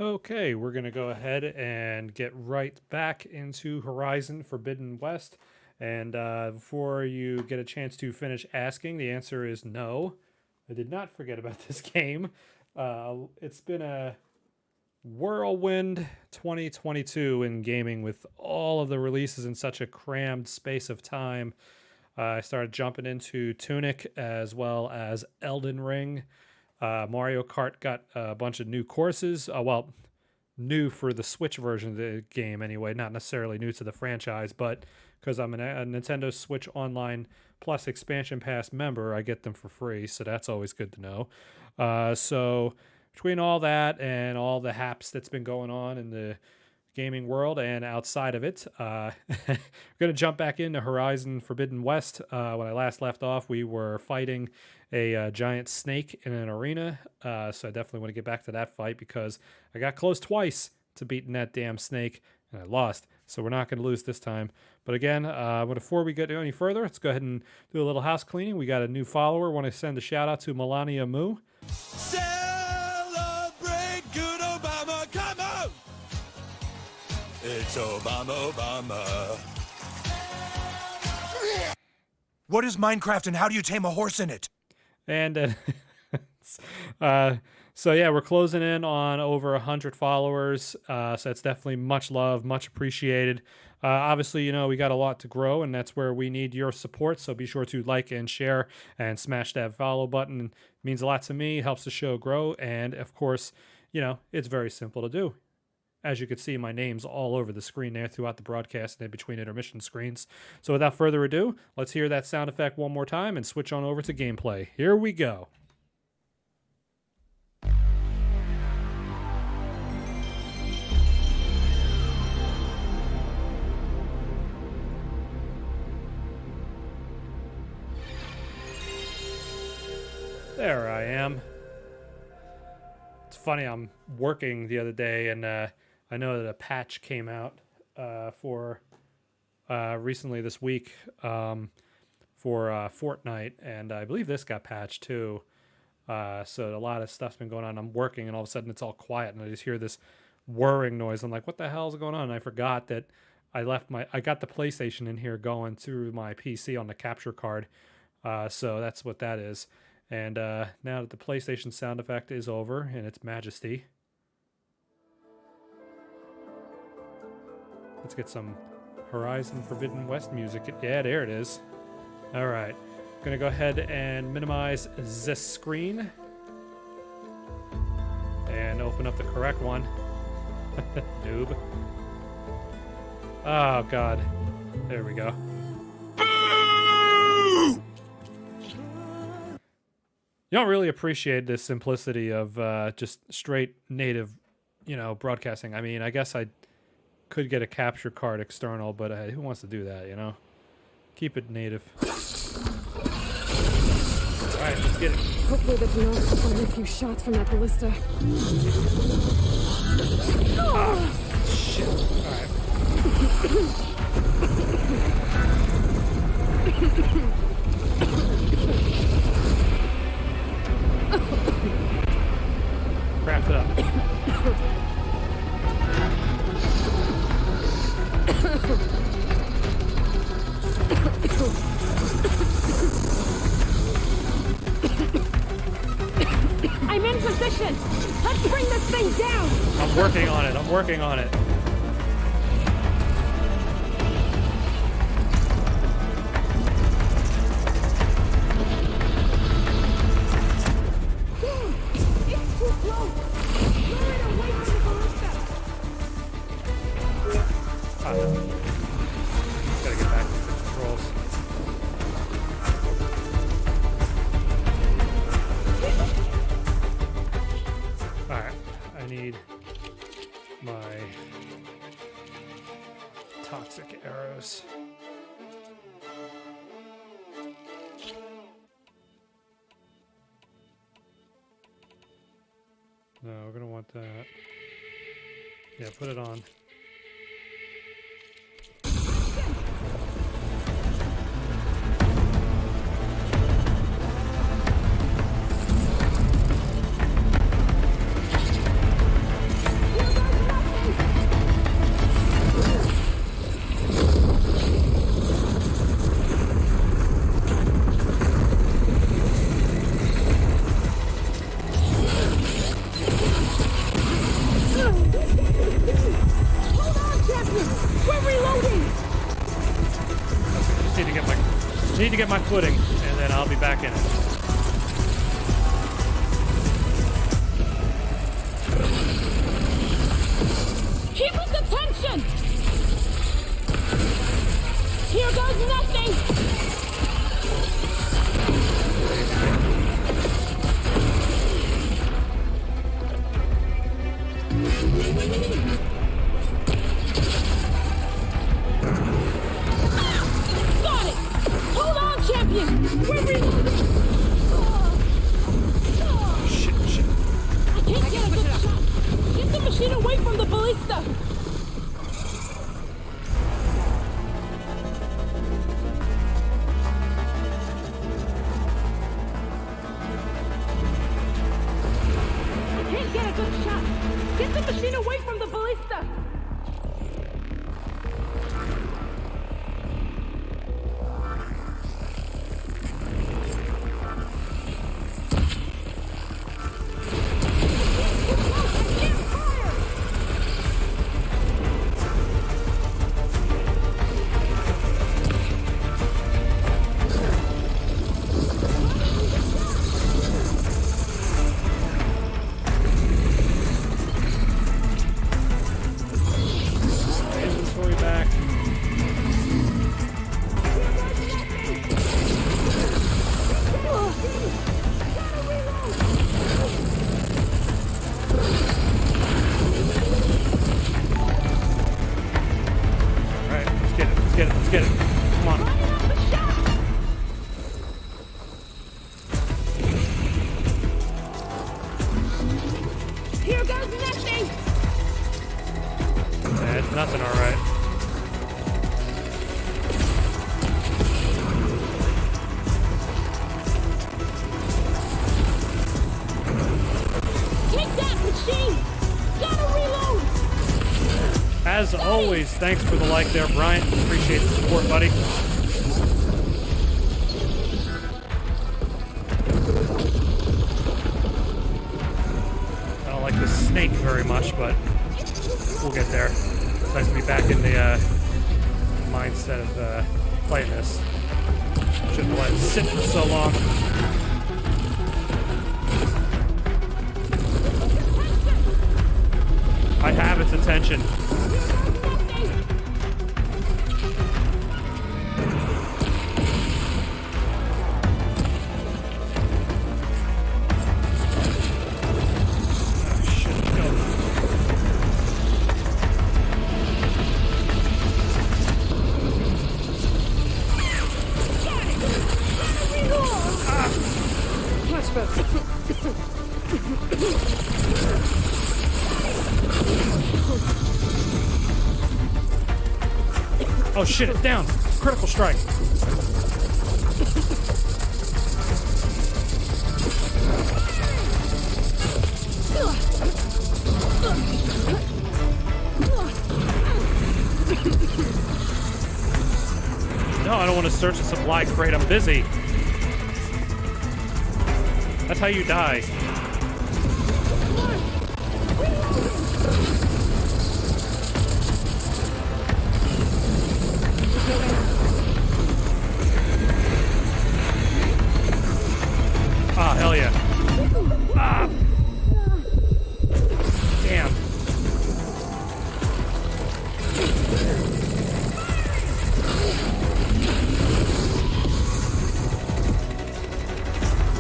Okay, we're going to go ahead and get right back into Horizon Forbidden West. And before you get a chance to finish asking, the answer is no. I did not forget about this game. It's been a whirlwind 2022 in gaming with all of the releases in such a crammed space of time. I started jumping into Tunic as well as Elden Ring. Mario Kart got a bunch of new courses. Well, new for the Switch version of the game anyway, not necessarily new to the franchise, but because I'm a Nintendo Switch Online Plus Expansion Pass member, I get them for free, so that's always good to know. So between all that and all the haps that's been going on in the gaming world and outside of it, we're going to jump back into Horizon Forbidden West. When I last left off, we were fighting a giant snake in an arena, so I definitely want to get back to that fight because I got close twice to beating that damn snake, and I lost, so we're not going to lose this time. But again, before we get any further, let's go ahead and do a little house cleaning. We got a new follower. Want to send a shout out to Melania Moo. Celebrate good Obama, come on! It's Obama. What is Minecraft and how do you tame a horse in it? And so yeah, we're closing in on over 100 followers. So that's definitely much love, much appreciated. Obviously, you know, we got a lot to grow, and that's where we need your support. So be sure to like and share and smash that follow button. It means a lot to me, helps the show grow. And of course, you know, it's very simple to do. As you can see, my name's all over the screen there throughout the broadcast and in between intermission screens. So without further ado, let's hear that sound effect one more time and switch on over to gameplay. Here we go. There I am. It's funny, I'm working the other day, and I know that a patch came out for recently this week for Fortnite, and I believe this got patched too. So a lot of stuff's been going on. I'm working, and all of a sudden it's all quiet, and I just hear this whirring noise. I'm like, what the hell is going on? And I forgot that I got the PlayStation in here going through my PC on the capture card. So that's what that is. And now that the PlayStation sound effect is over in its majesty, let's get some Horizon Forbidden West music. Yeah, there it is. All right. I'm going to go ahead and minimize the screen and open up the correct one. Noob. Oh, God. There we go. You don't really appreciate the simplicity of just straight native, you know, broadcasting. I mean, I guess I could get a capture card external, but who wants to do that, you know? Keep it native. All right, let's get it. Hopefully the Dinos will fire a few shots from that ballista. Ah, shit. All right. Craft it up. I'm in position! Let's bring this thing down! I'm working on it. I'm working on it. It's too close! Lure it away from the ballista! Ah, no. Gotta get back to the controls. Alright, I need my toxic arrows. No, we're gonna want that. Yeah, put it on. Need to get my footing, and then I'll be back in it. Keep his attention! Here goes nothing! Got it! Hold on, champion! We're reloading! Shit. I can't get a good shot! Get the machine away from the ballista! Can't get a good shot! Get the machine away from the ballista! Inventory back. Alright, let's get it. Come on. Here goes nothing! It's nothing, alright. Take that, machine! Gotta reload! As always, thanks for the like there, Bryant. Appreciate the support, buddy. I don't like this snake very much, but we'll get there. It's nice to be back in the mindset of playing this. Shouldn't have let it sit for so long. I have its attention. Oh shit, it's down. Critical strike. No, I don't want to search a supply crate. I'm busy. That's how you die. Ah, hell yeah. Ah! Damn.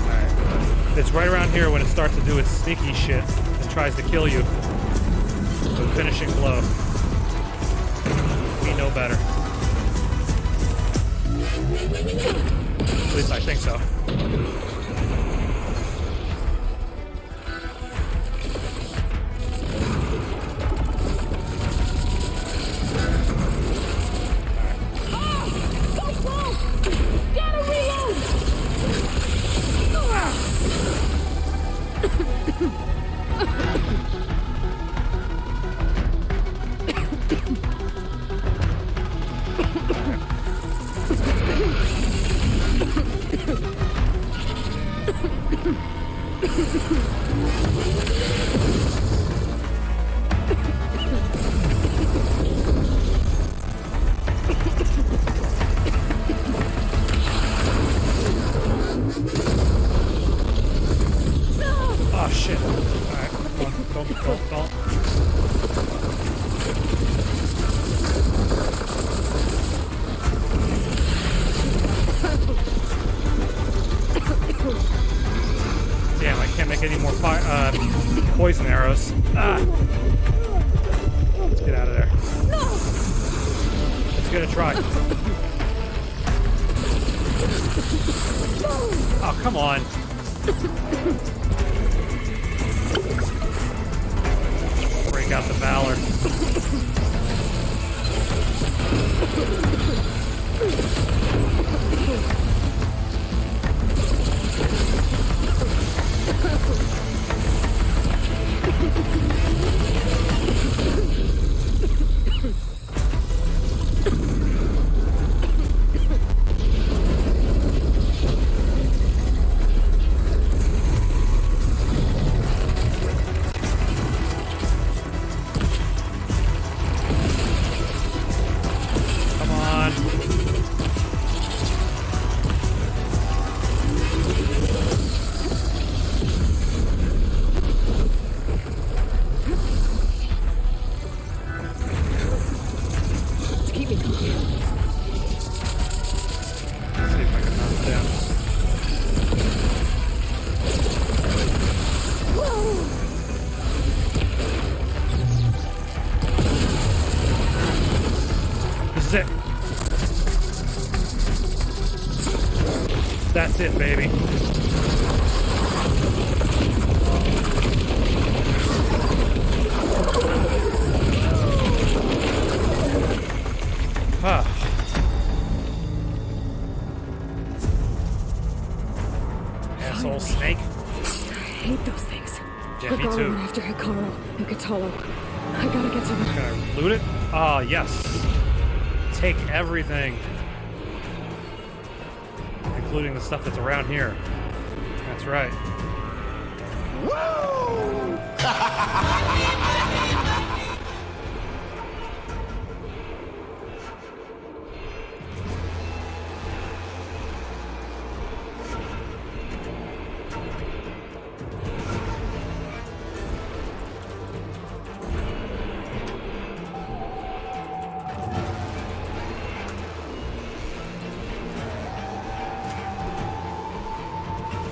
Alright. It's right around here when it starts to do its sneaky shit and tries to kill you. The finishing blow. We know better. At least I think so. gonna try. Oh, come on. Break out the Valor. That's it, baby. Asshole snake. I hate those things. Yeah, me We're too. going after Hikaru and Katalo. I gotta get to them. Can I loot it? Ah, yes. Take everything. Including the stuff that's around here. That's right. Woo!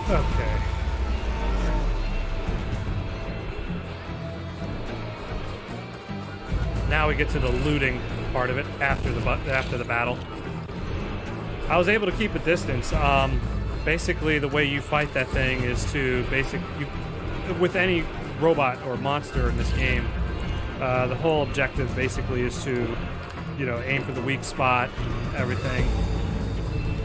Okay. Now we get to the looting part of it after the battle. I was able to keep a distance. Basically, the way you fight that thing is to with any robot or monster in this game. The whole objective basically is to, aim for the weak spot, everything.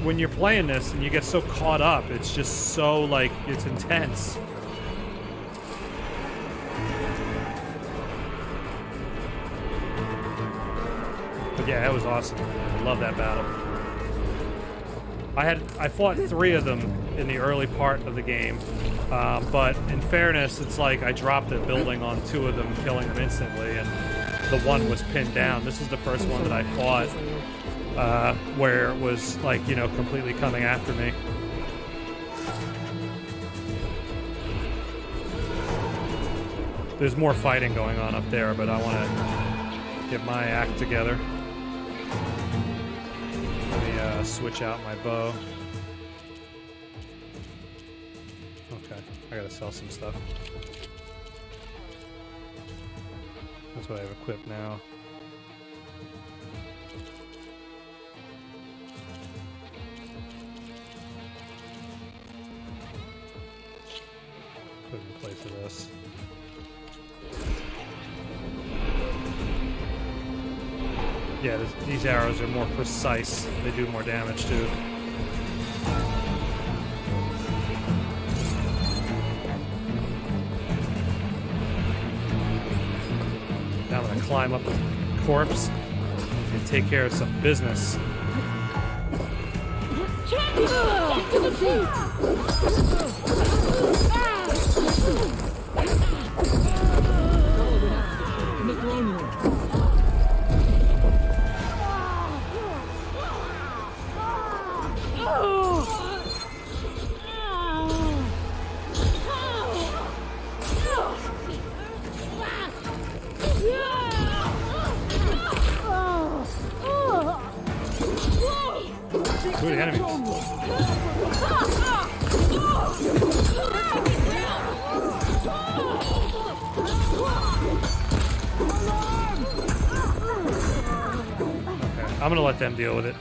When you're playing this and you get so caught up, it's just so, it's intense. But yeah, it was awesome. I love that battle. I fought 3 of them in the early part of the game, but in fairness, it's like I dropped a building on 2 of them, killing them instantly, and the one was pinned down. This is the first one that I fought where it was completely coming after me. There's more fighting going on up there, but I want to get my act together. Let me switch out my bow. Okay, I gotta sell some stuff. That's what I have equipped now. Put it in place of this. Yeah, these arrows are more precise. They do more damage too. Now I'm gonna climb up the corpse and take care of some business. Get to the seat! Who are the enemies? Okay. I'm gonna let them deal with it.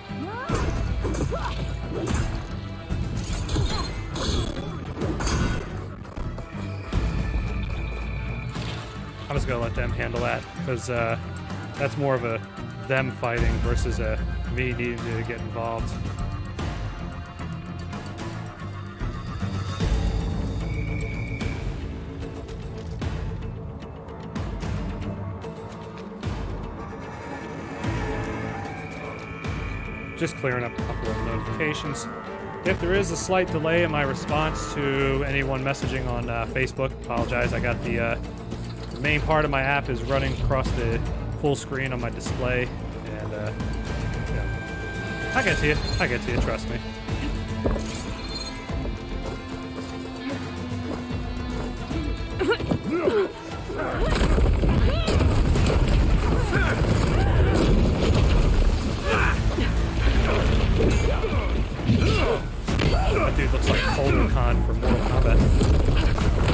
I'm just gonna let them handle that because that's more of a them fighting versus a me needing to get involved. Just clearing up a couple of notifications. If there is a slight delay in my response to anyone messaging on Facebook, apologize. I got the main part of my app is running across the full screen on my display, and yeah. I get to you, trust me. That dude looks like Holden Khan from Mortal Kombat.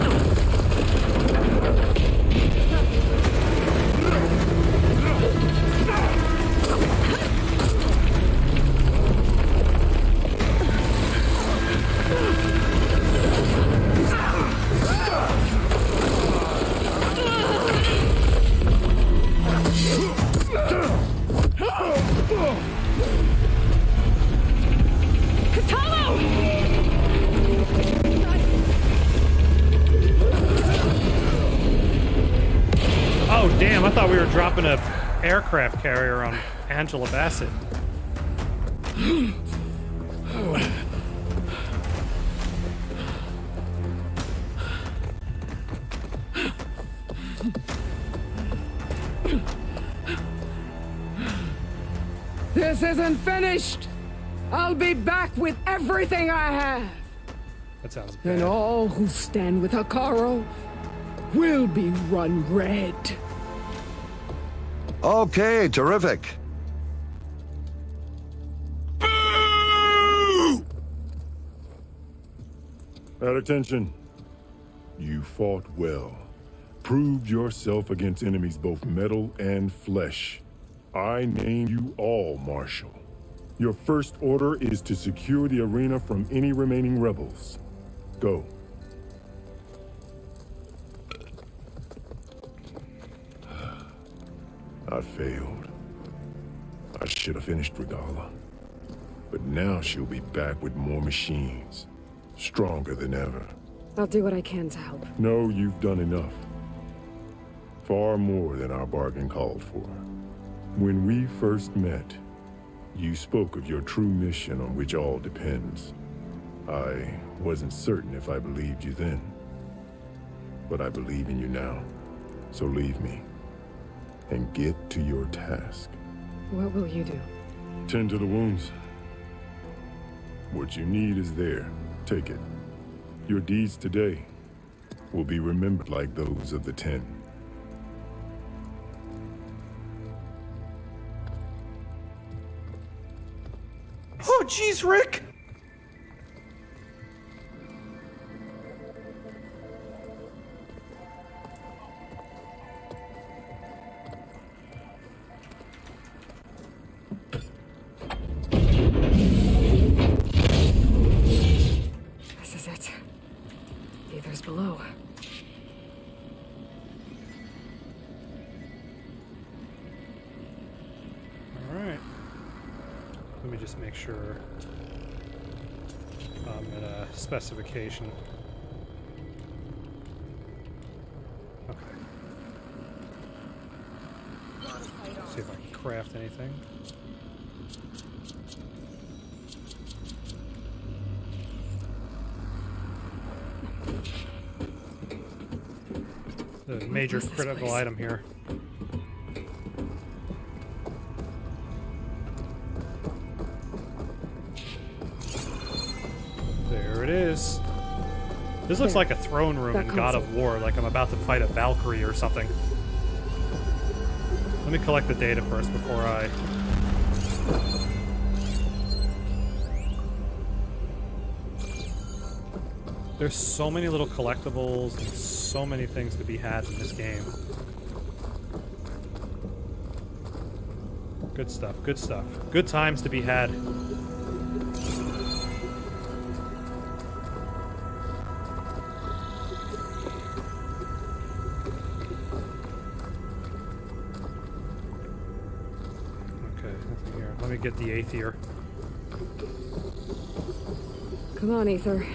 Oh, damn, I thought we were dropping a aircraft carrier on Angela Bassett. This isn't finished. I'll be back with everything I have. That sounds bad. And all who stand with Hikaru will be run red. Okay, terrific. At attention. You fought well. Proved yourself against enemies both metal and flesh. I name you all Marshal. Your first order is to secure the arena from any remaining rebels. Go. I failed. I should have finished Regala. But now she'll be back with more machines. Stronger than ever. I'll do what I can to help. No, you've done enough. Far more than our bargain called for. When we first met, you spoke of your true mission on which all depends. I wasn't certain if I believed you then. But I believe in you now. So leave me. And get to your task. What will you do? Tend to the wounds. What you need is there. Take it. Your deeds today will be remembered like those of the 10. Oh, jeez, Rick! This is it. Ether's below. All right. Let me just make sure I'm at a specification. Okay. See if I can craft anything. The major this critical place? item here. There it is. This looks There. like a throne room That in God console. of War, like I'm about to fight a Valkyrie or something. Let me collect the data first before I... There's so many little collectibles and so many things to be had in this game. Good stuff, good stuff. Good times to be had. Okay, nothing here. Let me get the Aether. Come on, Aether.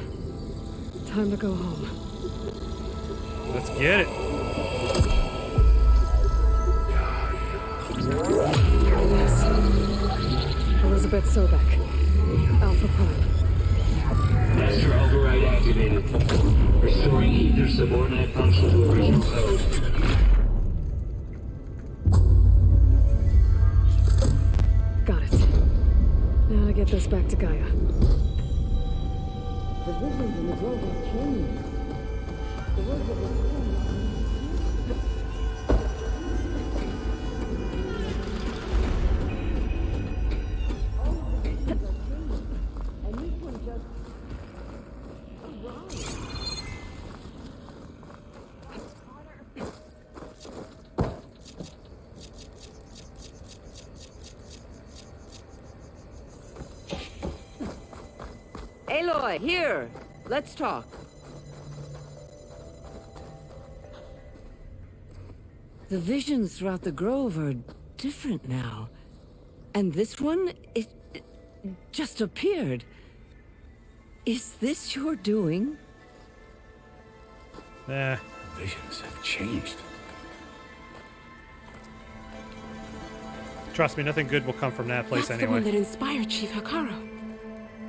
Time to go home. Let's get it. Yes. Elizabeth Sobek. Alpha Prime. Master override activated. Restoring ether subordinate function to original code. Got it. Now to get this back to Gaia. The visions in the grove have changed. The words of the Aloy, here! Let's talk. The visions throughout the grove are different now. And this one, it just appeared. Is this your doing? Visions have changed. Trust me, nothing good will come from that place That's the one anyway. that inspired Chief Hikaru.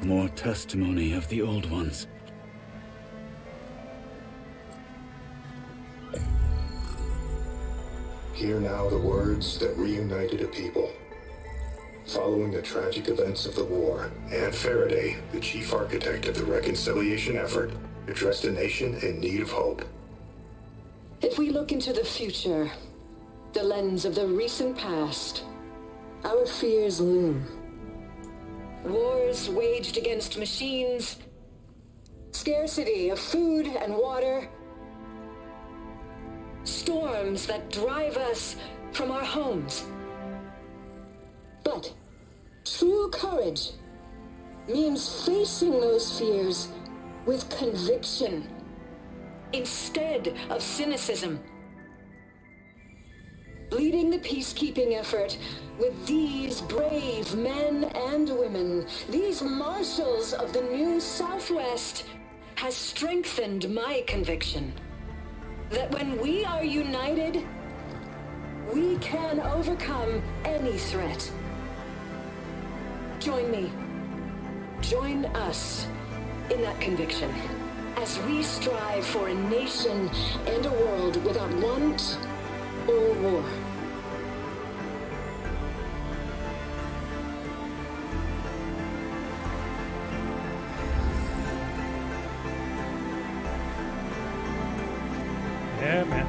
More testimony of the old ones. Hear now the words that reunited a people. Following the tragic events of the war, Anne Faraday, the chief architect of the reconciliation effort, addressed a nation in need of hope. If we look into the future, the lens of the recent past, our fears loom. Wars waged against machines, scarcity of food and water, storms that drive us from our homes. But true courage means facing those fears with conviction instead of cynicism. Leading the peacekeeping effort with these brave men and women, these marshals of the new Southwest, has strengthened my conviction that when we are united, we can overcome any threat. Join me. Join us in that conviction as we strive for a nation and a world without want or war. Yeah, man.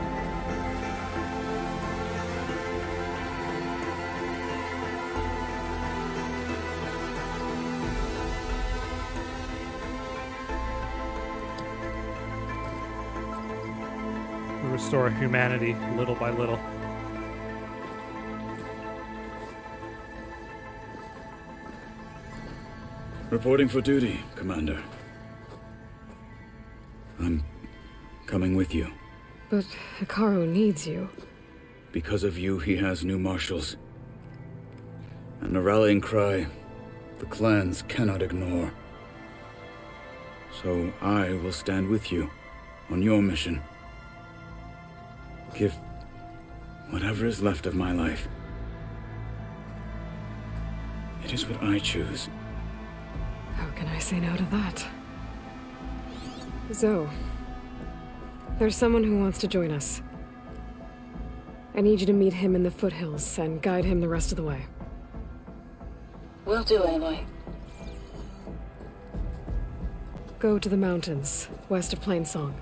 We restore humanity little by little. Reporting for duty, Commander. I'm coming with you. But Hikaru needs you. Because of you, he has new marshals. And a rallying cry the clans cannot ignore. So I will stand with you on your mission. Give whatever is left of my life. It is what I choose. How can I say no to that? Zoe, there's someone who wants to join us. I need you to meet him in the foothills and guide him the rest of the way. Will do, Aloy. Go to the mountains, west of Plainsong.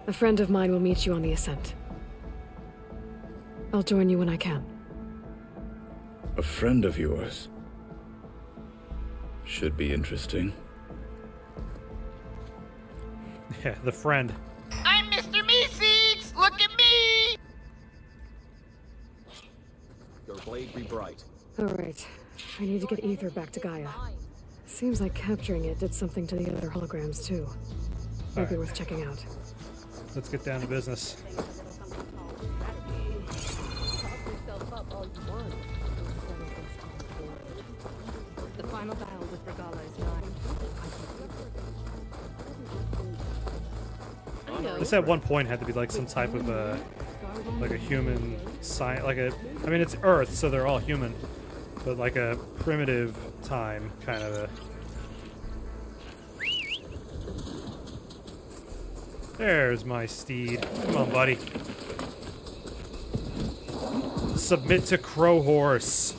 A friend of mine will meet you on the ascent. I'll join you when I can. A friend of yours? Should be interesting. Yeah, the friend. I'm Mr. Meeseeks! Look at me! Your blade be bright. Alright. I need to get Ether back to Gaia. Seems like capturing it did something to the other holograms, too. Might be worth checking out. Let's get down to business. The final battle with Regala is nigh. This at one point had to be like some type of like a human science, like a. I mean, it's Earth, so they're all human, but like a primitive time kind of a. There's my steed. Come on, buddy. Submit to Crow Horse.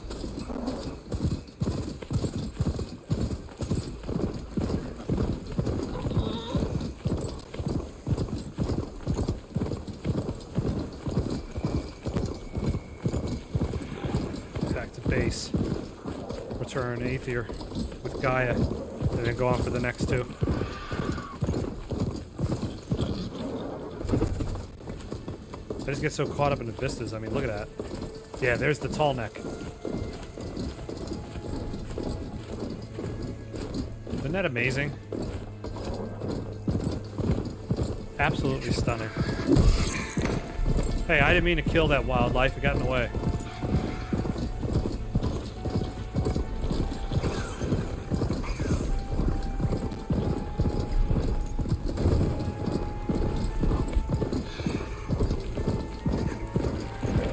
Back to base. Return Aether with Gaia, and then go on for the next two. I just get so caught up in the vistas. I mean, look at that. Yeah, there's the tall neck. Isn't that amazing? Absolutely stunning. Hey, I didn't mean to kill that wildlife. It got in the way.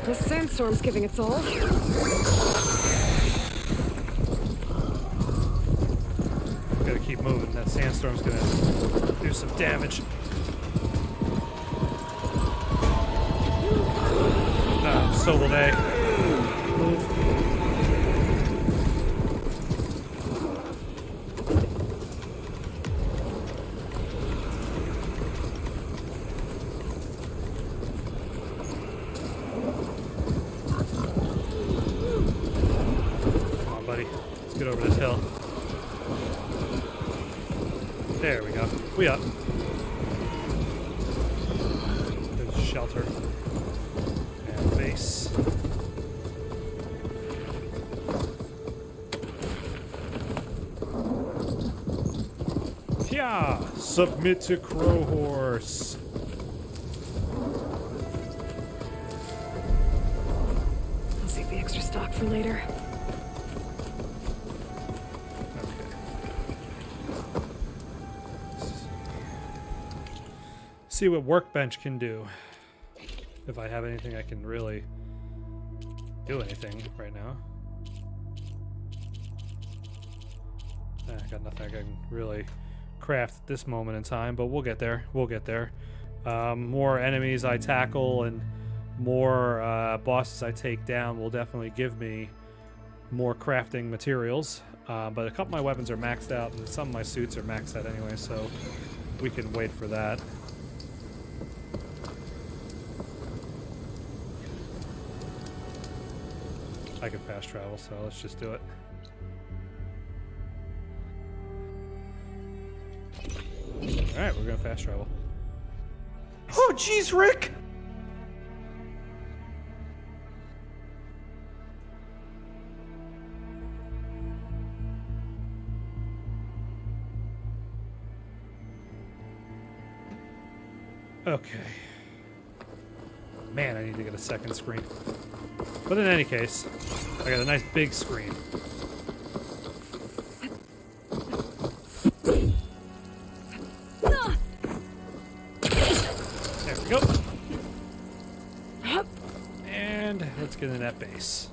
The sandstorm's giving its all. Gotta keep moving. That sandstorm's gonna do some damage. So will they. Move. Come on, buddy. Let's get over this hill. There we go. We up. There's shelter. And base. Yeah! Submit to Crow Horse. I'll save the extra stock for later. See what Workbench can do. If I have anything I can really do anything right now. I got nothing I can really craft at this moment in time, but we'll get there. We'll get there. More enemies I tackle and more bosses I take down will definitely give me more crafting materials. But a couple of my weapons are maxed out, and some of my suits are maxed out anyway, so we can wait for that. I can fast travel, so let's just do it. Alright, we're gonna fast travel. Oh, jeez, Rick! Okay. Man, I need to get a second screen. But in any case, I got a nice big screen. There we go. And let's get in that base.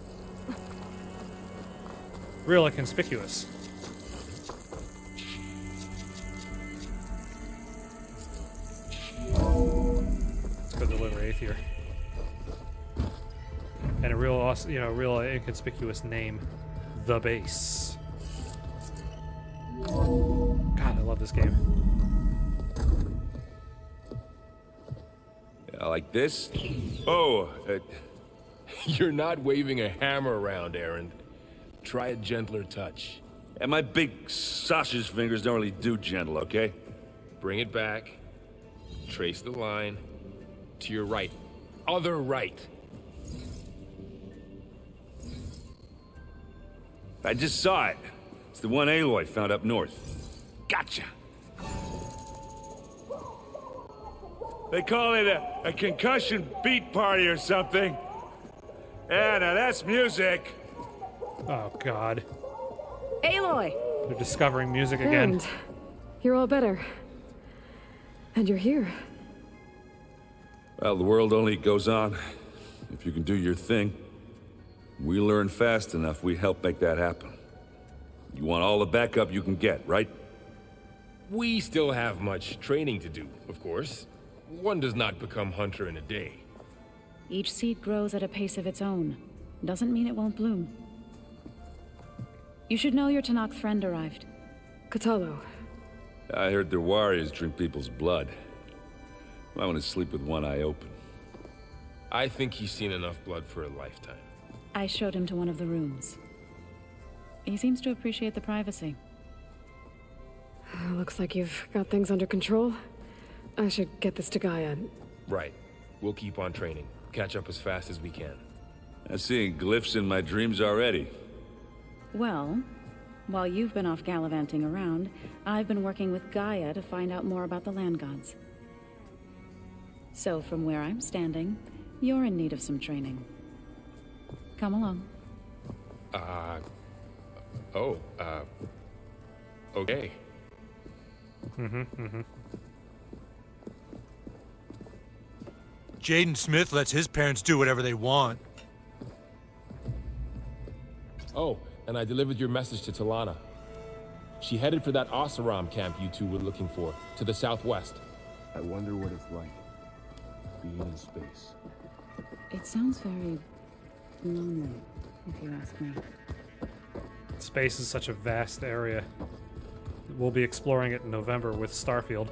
Really conspicuous. Let's go deliver Aether. And a real, awesome, real inconspicuous name, The Base. God, I love this game. Like this? Oh, you're not waving a hammer around, Aaron. Try a gentler touch. And my big sausage fingers don't really do gentle, okay? Bring it back. Trace the line. To your right. Other right. I just saw it. It's the one Aloy found up north. Gotcha. They call it a concussion beat party or something. Yeah, now that's music. Oh, God. Aloy! They're discovering music again. And you're all better. And you're here. Well, the world only goes on if you can do your thing. We learn fast enough, we help make that happen. You want all the backup you can get, right? We still have much training to do, of course. One does not become hunter in a day. Each seed grows at a pace of its own. Doesn't mean it won't bloom. You should know your Tanakh friend arrived. Katalo. I heard their warriors drink people's blood. I want to sleep with one eye open. I think he's seen enough blood for a lifetime. I showed him to one of the rooms. He seems to appreciate the privacy. Looks like you've got things under control. I should get this to Gaia. Right. We'll keep on training. Catch up as fast as we can. I'm seeing glyphs in my dreams already. Well, while you've been off gallivanting around, I've been working with Gaia to find out more about the land gods. So from where I'm standing, you're in need of some training. Come along. Okay. Jaden Smith lets his parents do whatever they want. Oh, and I delivered your message to Talana. She headed for that Oseram camp you two were looking for, to the southwest. I wonder what it's like, being in space. It sounds very lonely, if you ask me. Space is such a vast area. We'll be exploring it in November with Starfield.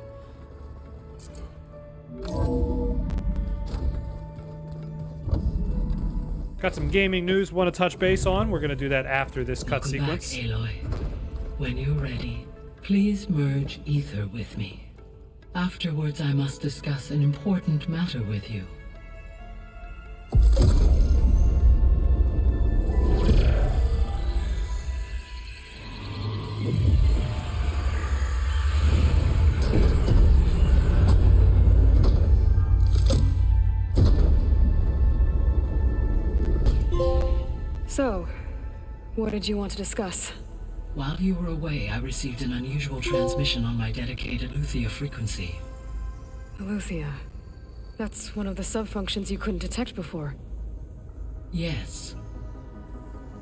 Got some gaming news want to touch base on. We're going to do that after this cut sequence. Back, Aloy. When you're ready, please merge ether with me. Afterwards, I must discuss an important matter with you. So, what did you want to discuss? While you were away, I received an unusual transmission on my dedicated Luthia frequency. Luthia. That's one of the sub-functions you couldn't detect before. Yes.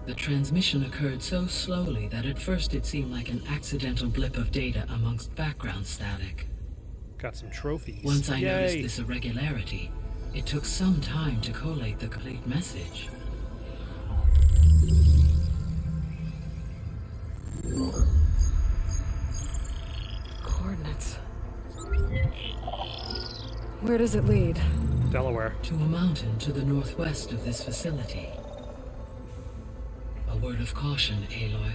The transmission occurred so slowly that at first it seemed like an accidental blip of data amongst background static. Got some trophies. Once I Yay. noticed this irregularity, it took some time to collate the complete message. Coordinates. Where does it lead? Delaware. To a mountain to the northwest of this facility. A word of caution, Aloy.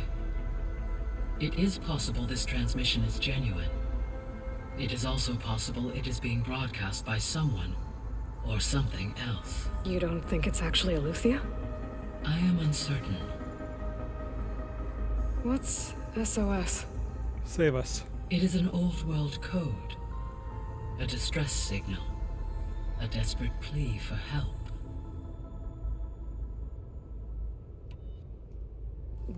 It is possible this transmission is genuine. It is also possible it is being broadcast by someone or something else. You don't think it's actually a Luthia? I am uncertain. What's SOS? Save us. It is an old world code. A distress signal. A desperate plea for help.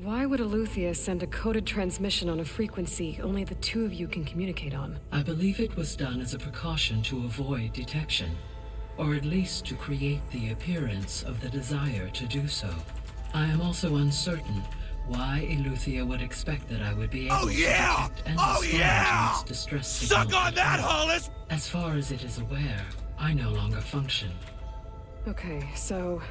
Why would a Luthia send a coded transmission on a frequency only the two of you can communicate on? I believe it was done as a precaution to avoid detection, or at least to create the appearance of the desire to do so. I am also uncertain why Eluthia would expect that I would be able to detect and respond to its distress signal. Suck on that, Hollis! As far as it is aware, I no longer function. Okay, so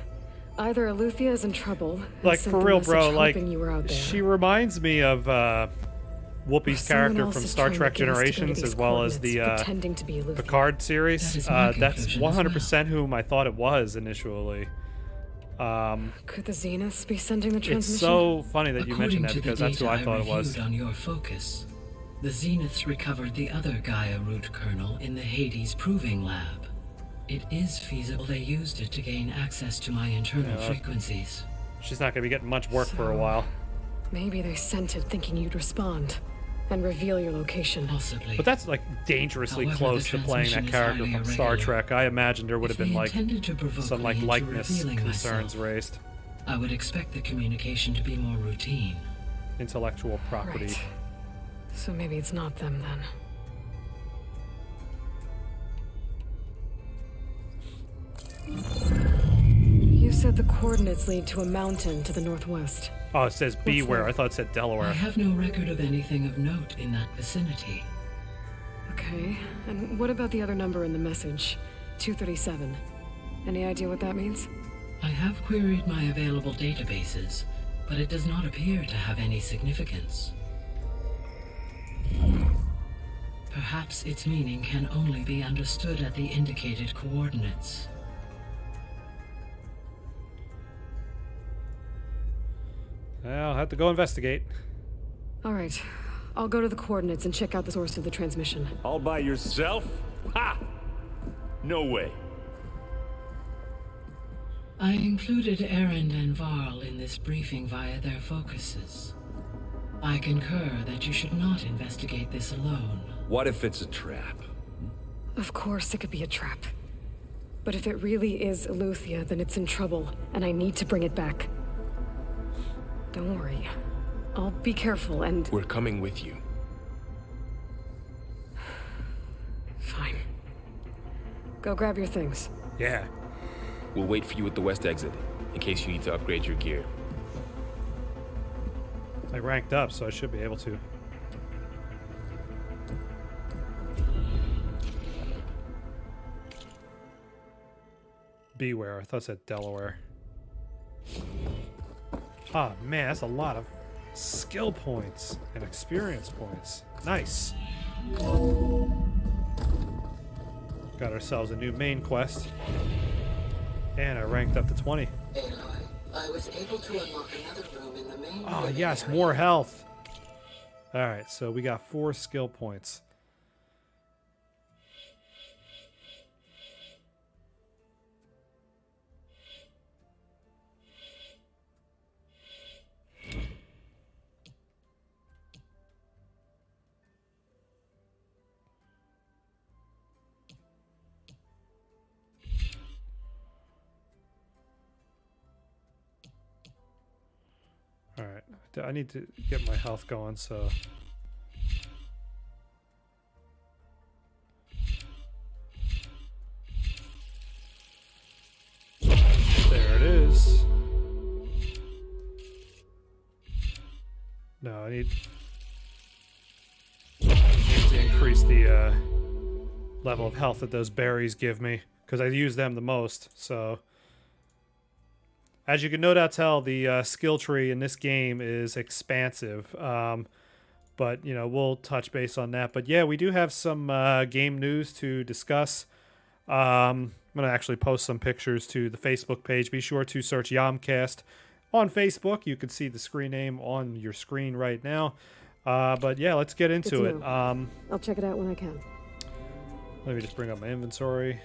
either Eluthia is in trouble, and Like, sent for the real, message bro, like, hoping you were out there. she reminds me of Whoopi's Someone character else from is Star trying to Trek get us to go to Generations, these as well as the coordinates, pretending to be Eluthia. Picard series. That is my That's conclusion as 100% whom I thought it was initially. Could the Zeniths be sending the transmission? It's so funny that you mentioned that, According to because the that's who I data thought it was. reviewed on your focus, the Zeniths recovered the other Gaia root kernel in the Hades Proving Lab. It is feasible they used it to gain access to my internal frequencies. She's not going to be getting much work for a while. Maybe they sent it thinking you'd respond and reveal your location. Possibly. But that's like dangerously However, close the to playing that transmission is character highly from Star irregular. Trek. I imagine there would have If been we like intended to provoke some like me into likeness revealing concerns myself, raised. I would expect the communication to be more routine. Intellectual property. Right. So maybe it's not them then. You said the coordinates lead to a mountain to the northwest. Oh, it says beware. that? I thought it said Delaware. I have no record of anything of note in that vicinity. Okay, and what about the other number in the message? 237. Any idea what that means? I have queried my available databases, but it does not appear to have any significance. Perhaps its meaning can only be understood at the indicated coordinates. I'll have to go investigate. All right, I'll go to the coordinates and check out the source of the transmission. All by yourself? Ha! No way. I included Erend and Varl in this briefing via their focuses. I concur that you should not investigate this alone. What if it's a trap? Of course it could be a trap. But if it really is Eleuthia, then it's in trouble, and I need to bring it back. Don't worry. I'll be careful and... We're coming with you. Fine. Go grab your things. Yeah. We'll wait for you at the west exit, in case you need to upgrade your gear. I ranked up, so I should be able to. Beware. I thought it said Delaware. Oh, man, that's a lot of skill points and experience points. Nice. Got ourselves a new main quest. And I ranked up to 20. Aloy, I was able to unlock another room in the main Oh, living yes, area. more health. All right, so we got 4 skill points. All right, I need to get my health going, so... There it is. No, I need to increase the level of health that those berries give me, because I use them the most, so... As you can no doubt tell, the skill tree in this game is expansive, but, you know, we'll touch base on that. But, yeah, we do have some game news to discuss. I'm going to actually post some pictures to the Facebook page. Be sure to search YomCast on Facebook. You can see the screen name on your screen right now. But, yeah, let's get into it. I'll check it out when I can. Let me just bring up my inventory.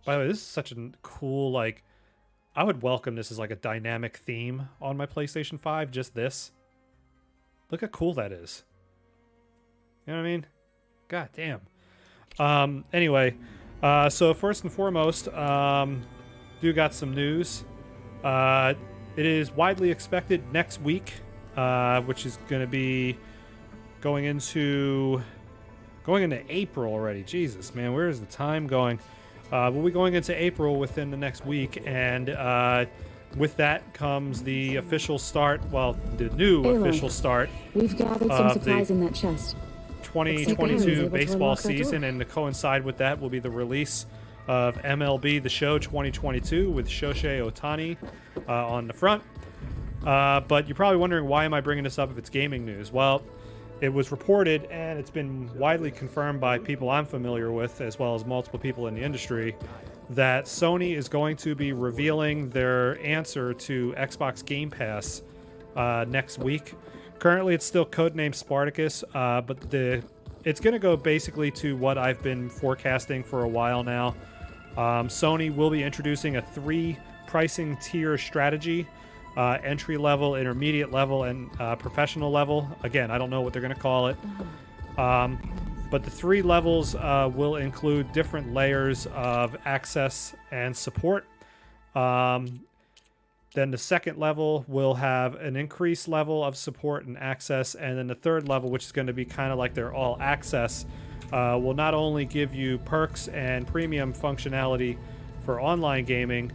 By the way, this is such a cool, like, I would welcome this as like a dynamic theme on my PlayStation 5, just this. Look how cool that is. You know what I mean? God damn. Anyway, so first and foremost, do got some news. It is widely expected next week, which is going to be going into April already. Jesus, man, where is the time going? We'll be going into April within the next week, and with that comes the official start, well, the new official start We've gathered some supplies in that chest. 2022 baseball season, and to coincide with that will be the release of MLB The Show 2022 with Shohei Ohtani on the front. But you're probably wondering, why am I bringing this up if it's gaming news? Well, it was reported, and it's been widely confirmed by people I'm familiar with, as well as multiple people in the industry, that Sony is going to be revealing their answer to Xbox Game Pass next week. Currently, it's still codenamed Spartacus, but it's going to go basically to what I've been forecasting for a while now. Sony will be introducing a 3 pricing tier strategy, entry level, intermediate level, and professional level. Again, I don't know what they're going to call it. But the 3 levels will include different layers of access and support. Then the second level will have an increased level of support and access. And then the third level, which is going to be kind of like their all access, will not only give you perks and premium functionality for online gaming,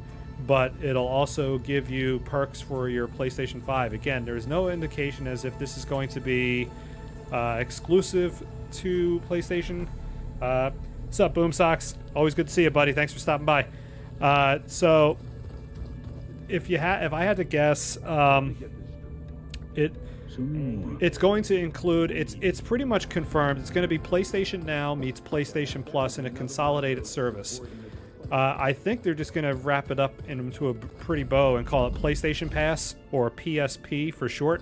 but it'll also give you perks for your PlayStation 5. Again, there's no indication as if this is going to be exclusive to PlayStation. What's up, Boom Socks? Always good to see you, buddy. Thanks for stopping by. So if I had to guess, it's going to include, it's pretty much confirmed, it's going to be PlayStation Now meets PlayStation Plus in a consolidated service. I think they're just going to wrap it up into a pretty bow and call it PlayStation Pass, or PSP for short,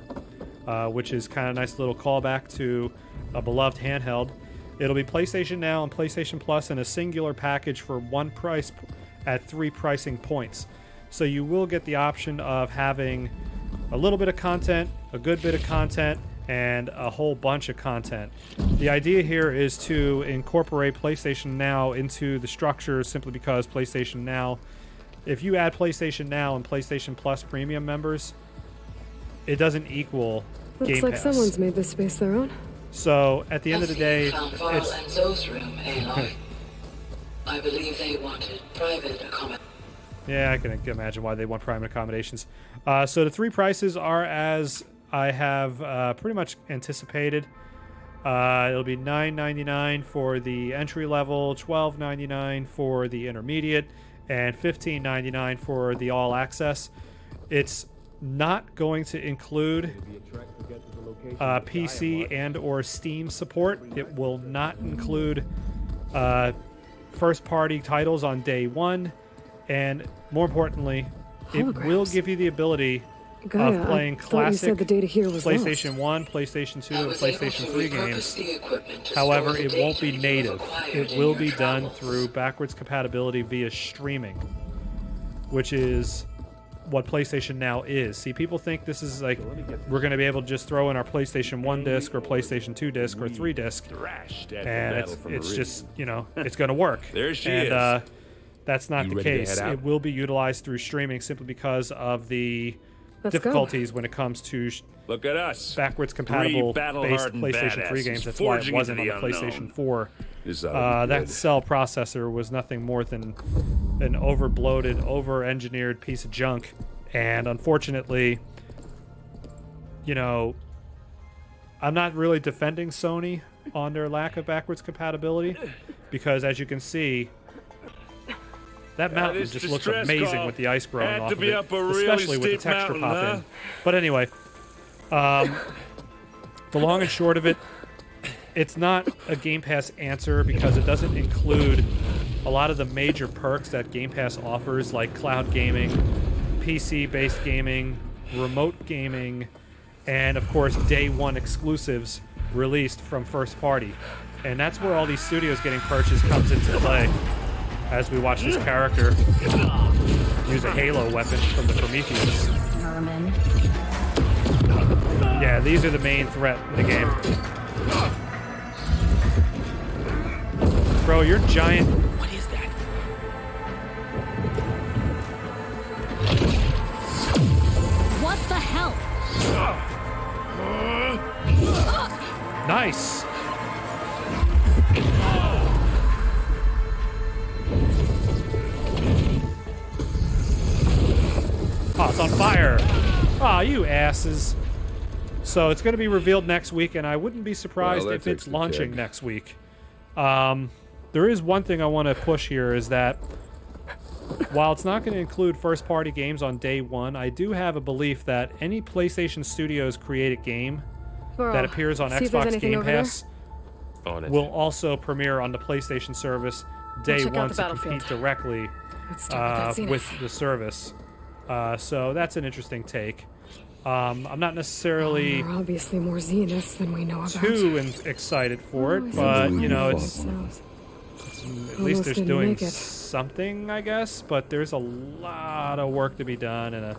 which is kind of a nice little callback to a beloved handheld. It'll be PlayStation Now and PlayStation Plus in a singular package for one price at 3 pricing points. So you will get the option of having a little bit of content, a good bit of content, and a whole bunch of content. The idea here is to incorporate PlayStation Now into the structure, simply because PlayStation Now, if you add PlayStation Now and PlayStation Plus premium members, it doesn't equal Game Pass. Looks like someone's made this space their own. So at the end of the day, it's and Zoe's room, Aloy. I believe they wanted private accommodation. Yeah, I can imagine why they want private accommodations. So the 3 prices are as I have pretty much anticipated. It'll be $9.99 for the entry level, $12.99 for the intermediate, and $15.99 for the all access. It's not going to include PC and or Steam support. It will not include first-party titles on day 1, and more importantly, it will give you the ability of playing classic PlayStation 1, PlayStation 2, and PlayStation 3 games. However, it won't be native. It will be done through backwards compatibility via streaming, which is what PlayStation Now is. See, people think this is like we're going to be able to just throw in our PlayStation 1 disc or PlayStation 2 disc or 3 disc, and it's just, you know, it's going to work. There she is. That's not the case. It will be utilized through streaming simply because of the difficulties when it comes to look at us, backwards compatible based PlayStation 3 games. That's why it wasn't on the PlayStation 4. That cell processor was nothing more than an over-bloated, over-engineered piece of junk. And unfortunately, you know, I'm not really defending Sony on their lack of backwards compatibility, because as you can see, that mountain just looks amazing with the ice growing off of it, especially with the texture pop in. But anyway, the long and short of it, it's not a Game Pass answer because it doesn't include a lot of the major perks that Game Pass offers, like cloud gaming, PC-based gaming, remote gaming, and of course day 1 exclusives released from first party. And that's where all these studios getting purchased comes into play. As we watch this character use a Halo weapon from the Prometheus. Vermin. Yeah, these are the main threat in the game. Bro, you're giant. What is that? What the hell? Nice. Oh, it's on fire. Aw, you asses. So it's going to be revealed next week, and I wouldn't be surprised if it's launching next week. There is one thing I want to push here, is that while it's not going to include first-party games on day 1, I do have a belief that any PlayStation Studios created game that appears on Xbox Game Pass will also premiere on the PlayStation service day 1 to compete directly with the service. So that's an interesting take. I'm not necessarily There are obviously more Xenists than we know about. too excited for it, but you know, At least there's didn't doing make it. something, I guess, but there's a lot of work to be done and a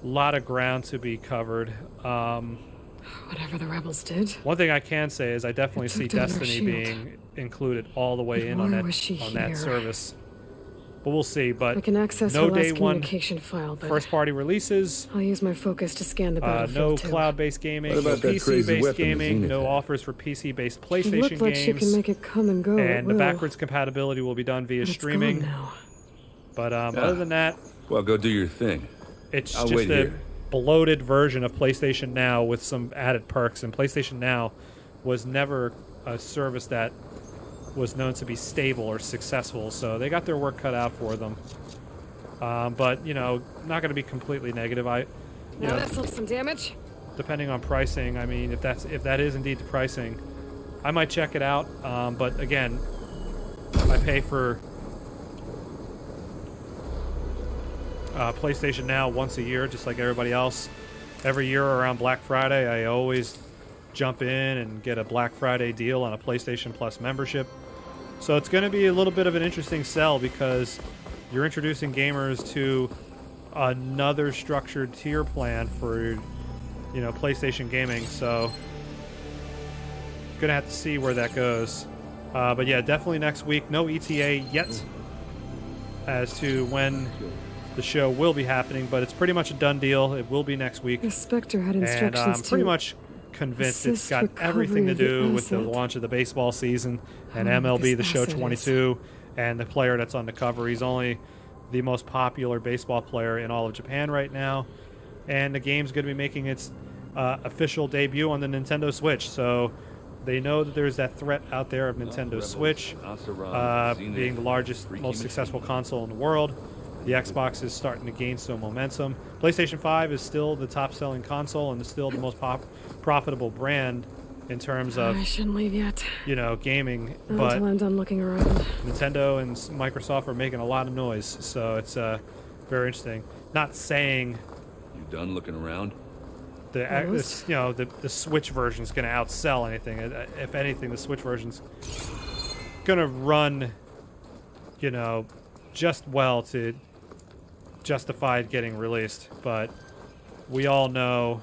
lot of ground to be covered. Whatever the rebels did. One thing I can say is I definitely see took down their Destiny shield. being included all the way in Why on that was she on that here? service. But we'll see. But I can access no her day last one communication file, but first party releases. I'll use my focus to scan the No battlefield too. cloud-based gaming, What no about that crazy PC-based weapon the gaming, Zenith no had? offers for PC-based It PlayStation looked like games. she can make it come and go. at And the will. backwards compatibility will be done via But it's streaming. gone now. But other than that, Well, go do your thing. it's I'll just wait a here. bloated version of PlayStation Now with some added perks. And PlayStation Now was never a service that was known to be stable or successful, so they got their work cut out for them. But you know, not going to be completely negative. You Now know, that's some damage. depending on pricing. I mean, if that is indeed the pricing, I might check it out. But again, I pay for PlayStation Now once a year, just like everybody else. Every year around Black Friday, I always jump in and get a Black Friday deal on a PlayStation Plus membership. So it's going to be a little bit of an interesting sell because you're introducing gamers to another structured tier plan for, you know, PlayStation gaming. So gonna have to see where that goes. But yeah, definitely next week. No ETA yet as to when the show will be happening, but it's pretty much a done deal. It will be next week. The Spectre had And instructions I'm pretty to much convinced it's assist got everything to recovery of the do with the asset. launch of the baseball season and How big MLB this The Show asset is. 22 and the player that's on the cover. He's only the most popular baseball player in all of Japan right now, and the game's going to be making its official debut on the Nintendo Switch. So they know that there's that threat out there of Nintendo Switch being the largest, most successful console in the world. The Xbox is starting to gain some momentum. PlayStation 5 is still the top-selling console and is still the most profitable brand in terms of, I shouldn't leave yet. you know, gaming. Not But until I'm done looking around. Nintendo and Microsoft are making a lot of noise, so it's very interesting. Not saying You done looking around? this, you know, the Switch version is going to outsell anything. If anything, the Switch version's going to run, you know, just well to justify it getting released. But we all know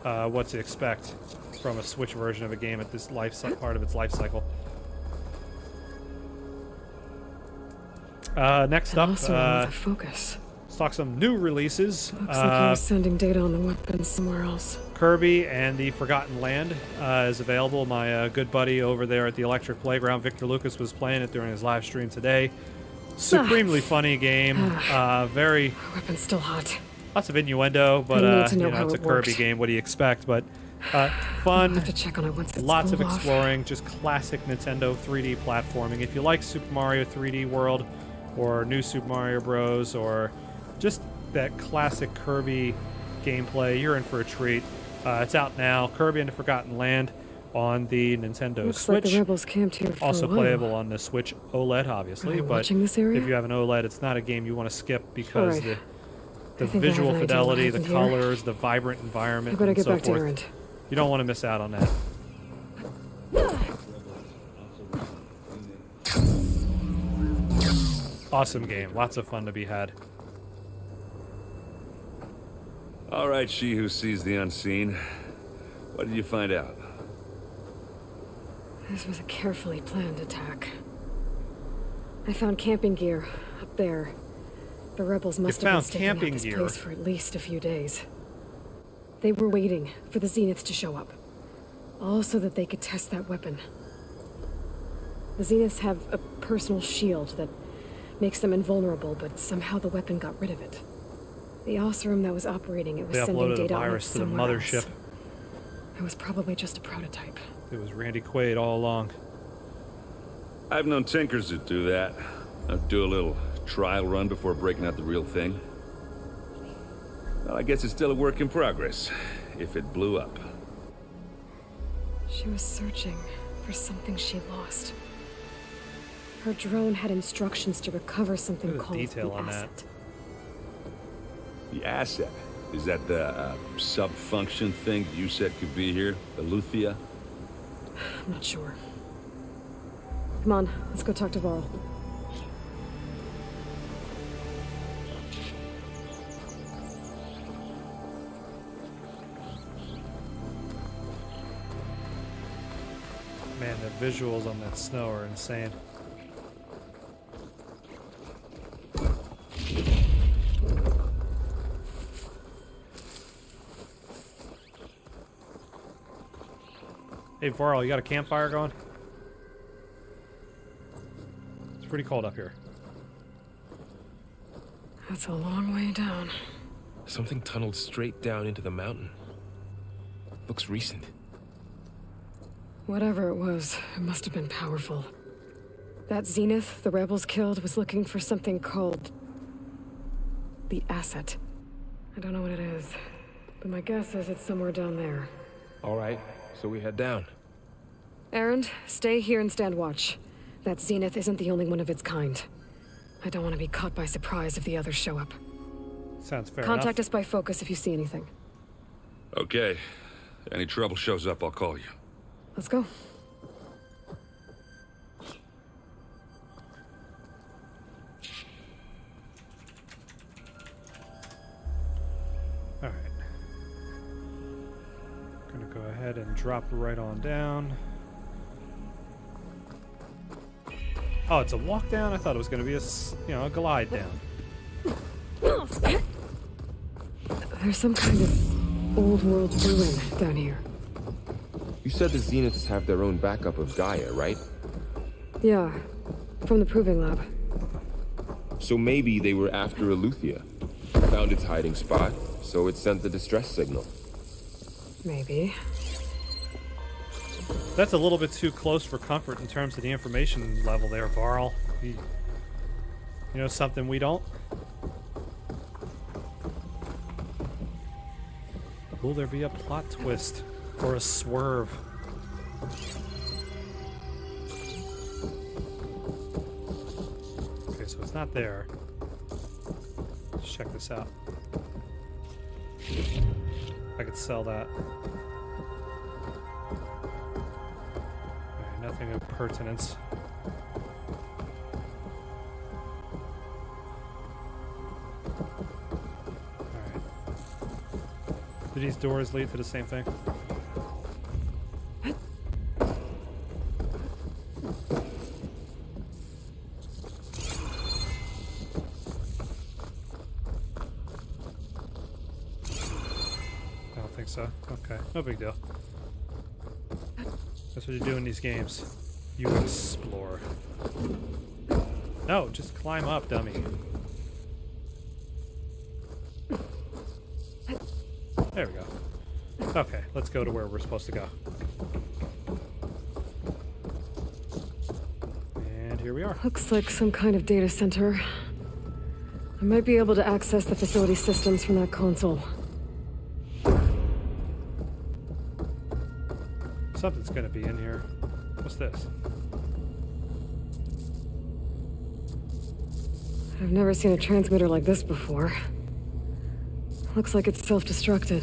what to expect from a Switch version of a game at this part of its life cycle. Next up, Also with a focus. let's talk some new releases. Looks like he was sending data on the weapons somewhere else. Kirby and the Forgotten Land is available. My good buddy over there at the Electric Playground, Victor Lucas, was playing it during his live stream today. Supremely funny game. Very Weapon's still hot. lots of innuendo, but I need to know you know, how it's a it Kirby works. game. What do you expect? But I'll fun. have to check on it once it's Lots of pulled off. exploring, just classic Nintendo 3D platforming. If you like Super Mario 3D World or New Super Mario Bros. Or just that classic Kirby gameplay, you're in for a treat. It's out now, Kirby and the Forgotten Land on the Nintendo Looks like Switch. the rebels camped here for Also a while. playable on the Switch OLED, obviously. Are we But watching this area? if you have an OLED, it's not a game you want to skip because Alright. the I think I have visual an idea what fidelity, the happened here. colors, the vibrant I environment, better and get so back to forth. Errand. You don't want to miss out on that. Awesome game. Lots of fun to be had. All right, she who sees the unseen. What did you find out? This was a carefully planned attack. I found camping gear up there. The rebels must have been found staking out camping this gear? place for at least a few days. They were waiting for the Zeniths to show up, all so that they could test that weapon. The Zeniths have a personal shield that makes them invulnerable, but somehow the weapon got rid of it. The Osram that was operating it was They sending uploaded a data on it virus to the somewhere mothership. else. It was probably just a prototype. It was Randy Quaid all along. I've known tinkers that do that. I'd do a little trial run before breaking out the real thing. Well, I guess it's still a work in progress, if it blew up. She was searching for something she lost. Her drone had instructions to recover something Look at the called detail the on that. asset. The asset. Is that the sub-function thing you said could be here? The Luthia? I'm not sure. Come on, let's go talk to Varl. Man, the visuals on that snow are insane. Hey, Varl, you got a campfire going? It's pretty cold up here. That's a long way down. Something tunneled straight down into the mountain. Looks recent. Whatever it was, it must have been powerful. That Zenith the rebels killed was looking for something called the asset. I don't know what it is, but my guess is it's somewhere down there. All right, so we head down. Erend, stay here and stand watch. That Zenith isn't the only one of its kind. I don't want to be caught by surprise if the others show up. Sounds fair Contact enough. us by focus if you see anything. Okay. Any trouble shows up, I'll call you. Let's go. Alright. Gonna go ahead and drop right on down. Oh, it's a walk down? I thought it was gonna be a glide down. There's some kind of old world ruin down here. You said the Zeniths have their own backup of Gaia, right? Yeah, from the proving lab. So maybe they were after Eleuthia. Found its hiding spot, so it sent the distress signal. Maybe. That's a little bit too close for comfort in terms of the information level there, Varl. You know something we don't? Will there be a plot twist or a swerve? Okay, so it's not there. Let's check this out. I could sell that. Alright, nothing of pertinence. Alright. Do these doors lead to the same thing? So, okay, no big deal. That's what you do in these games. You explore. No, just climb up, dummy. There we go. Okay, let's go to where we're supposed to go. And here we are. Looks like some kind of data center. I might be able to access the facility systems from that console. Something's gonna be in here. What's this? I've never seen a transmitter like this before. Looks like it's self-destructed.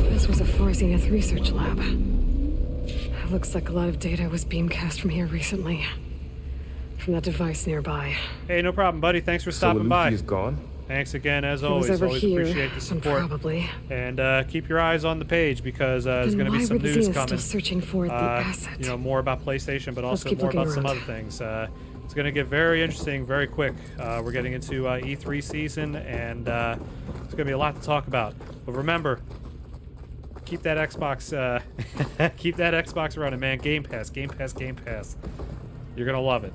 This was a Far Zenith research lab. It looks like a lot of data was beamcast from here recently. From that device nearby. Hey, no problem, buddy. Thanks for stopping by. Is gone? Thanks again, as It was always. over Always here, appreciate the support. Probably. And keep your eyes on the page because there's going to be some news coming. Still searching for the asset? You know, more about PlayStation, but also keep more about looking some around. other things. It's going to get very interesting very quick. We're getting into E3 season, and it's going to be a lot to talk about. But remember, keep that Xbox, keep that Xbox running, man. Game Pass, Game Pass, Game Pass. You're going to love it.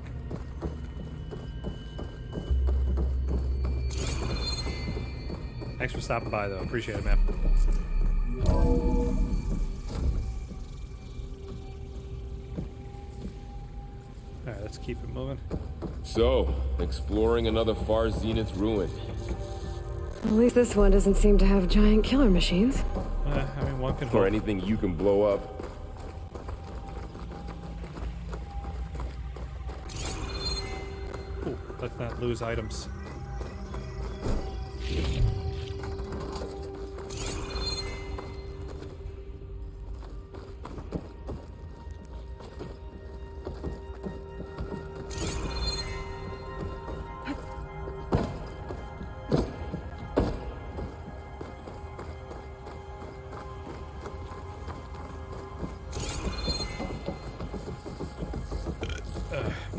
Thanks for stopping by, though. Appreciate it, man. Alright, let's keep it moving. So, exploring another Far Zenith ruin. At least this one doesn't seem to have giant killer machines. I mean, one can Or hope. anything you can blow up. Ooh, let's not lose items.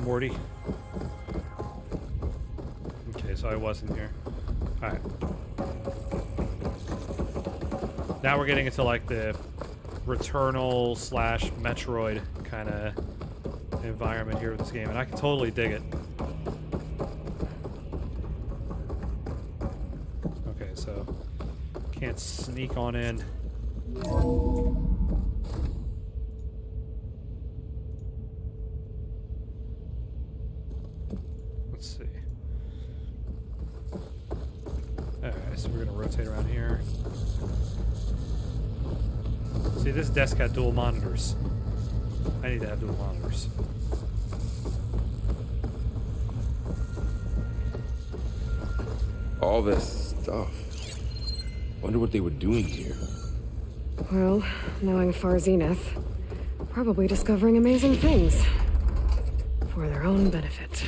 Morty. Okay, so I wasn't here. Alright. Now we're getting into like the Returnal / Metroid kind of environment here with this game, and I can totally dig it. Okay, so can't sneak on in. Let's see. Alright, so we're gonna rotate around here. See, this desk got dual monitors. I need to have dual monitors. All this stuff. Wonder what they were doing here. Well, knowing Far Zenith, probably discovering amazing things. For their own benefit.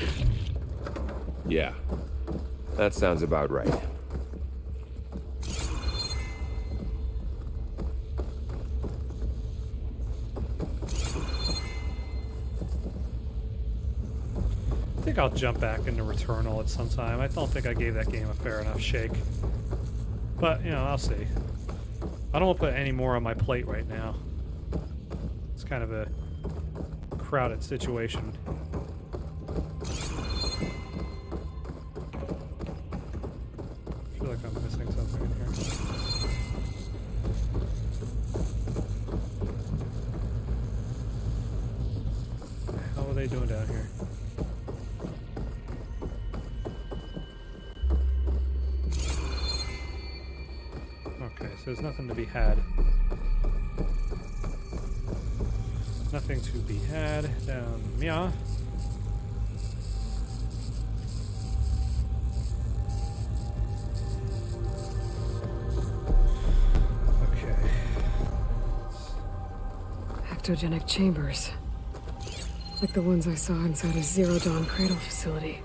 Yeah, that sounds about right. I think I'll jump back into Returnal at some time. I don't think I gave that game a fair enough shake. But, you know, I'll see. I don't want to put any more on my plate right now. It's kind of a crowded situation. I feel like I'm missing something in here. What the hell are they doing down here? Okay, so there's nothing to be had. Nothing to be had down here. Okay. Ectogenic chambers. Like the ones I saw inside a Zero Dawn cradle facility.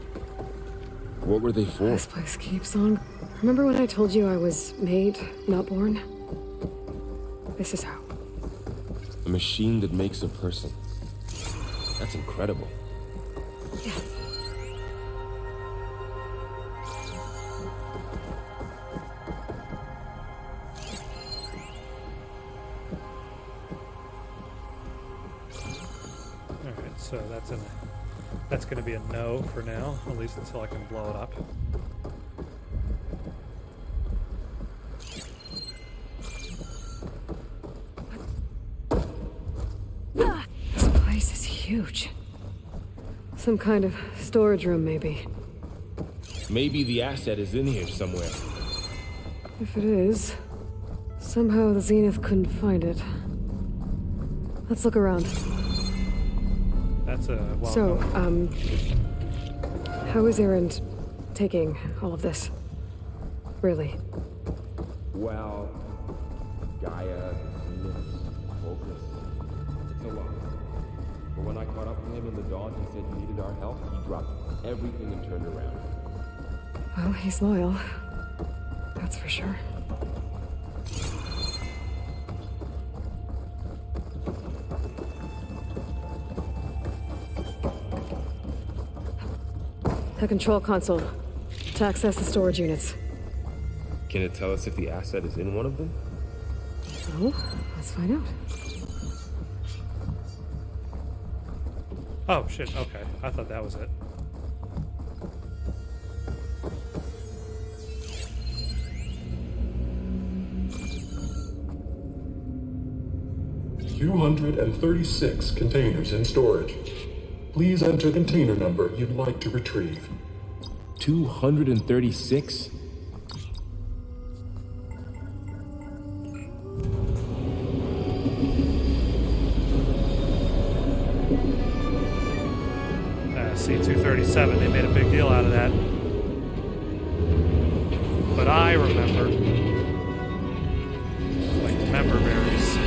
What were they for? This place keeps on. Remember when I told you I was made, not born? This is how. A machine that makes a person. That's incredible. Yeah. Alright, so that's gonna be a no for now, at least until I can blow it up. This place is huge. Some kind of storage room, maybe. Maybe the asset is in here somewhere. If it is, somehow the Zenith couldn't find it. Let's look around. That's a So, how is Erend taking all of this? Really? Well, Gaia, Venus, Focus. It's a lot. But when I caught up with him in the dawn, he said he needed our help. He dropped everything and turned around. Well, he's loyal. That's for sure. The control console. To access the storage units. Can it tell us if the asset is in one of them? Oh, let's find out. Oh shit, okay. I thought that was it. $236 containers in storage. Please enter container number you'd like to retrieve. 236? C-237, they made a big deal out of that. But I remember, like member berries.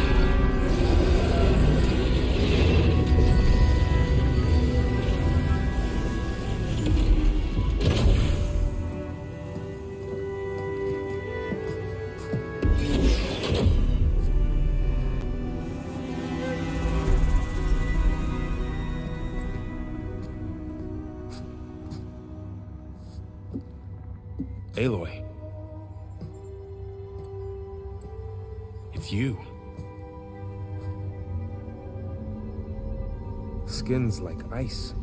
Aloy. It's you. Skin's like ice.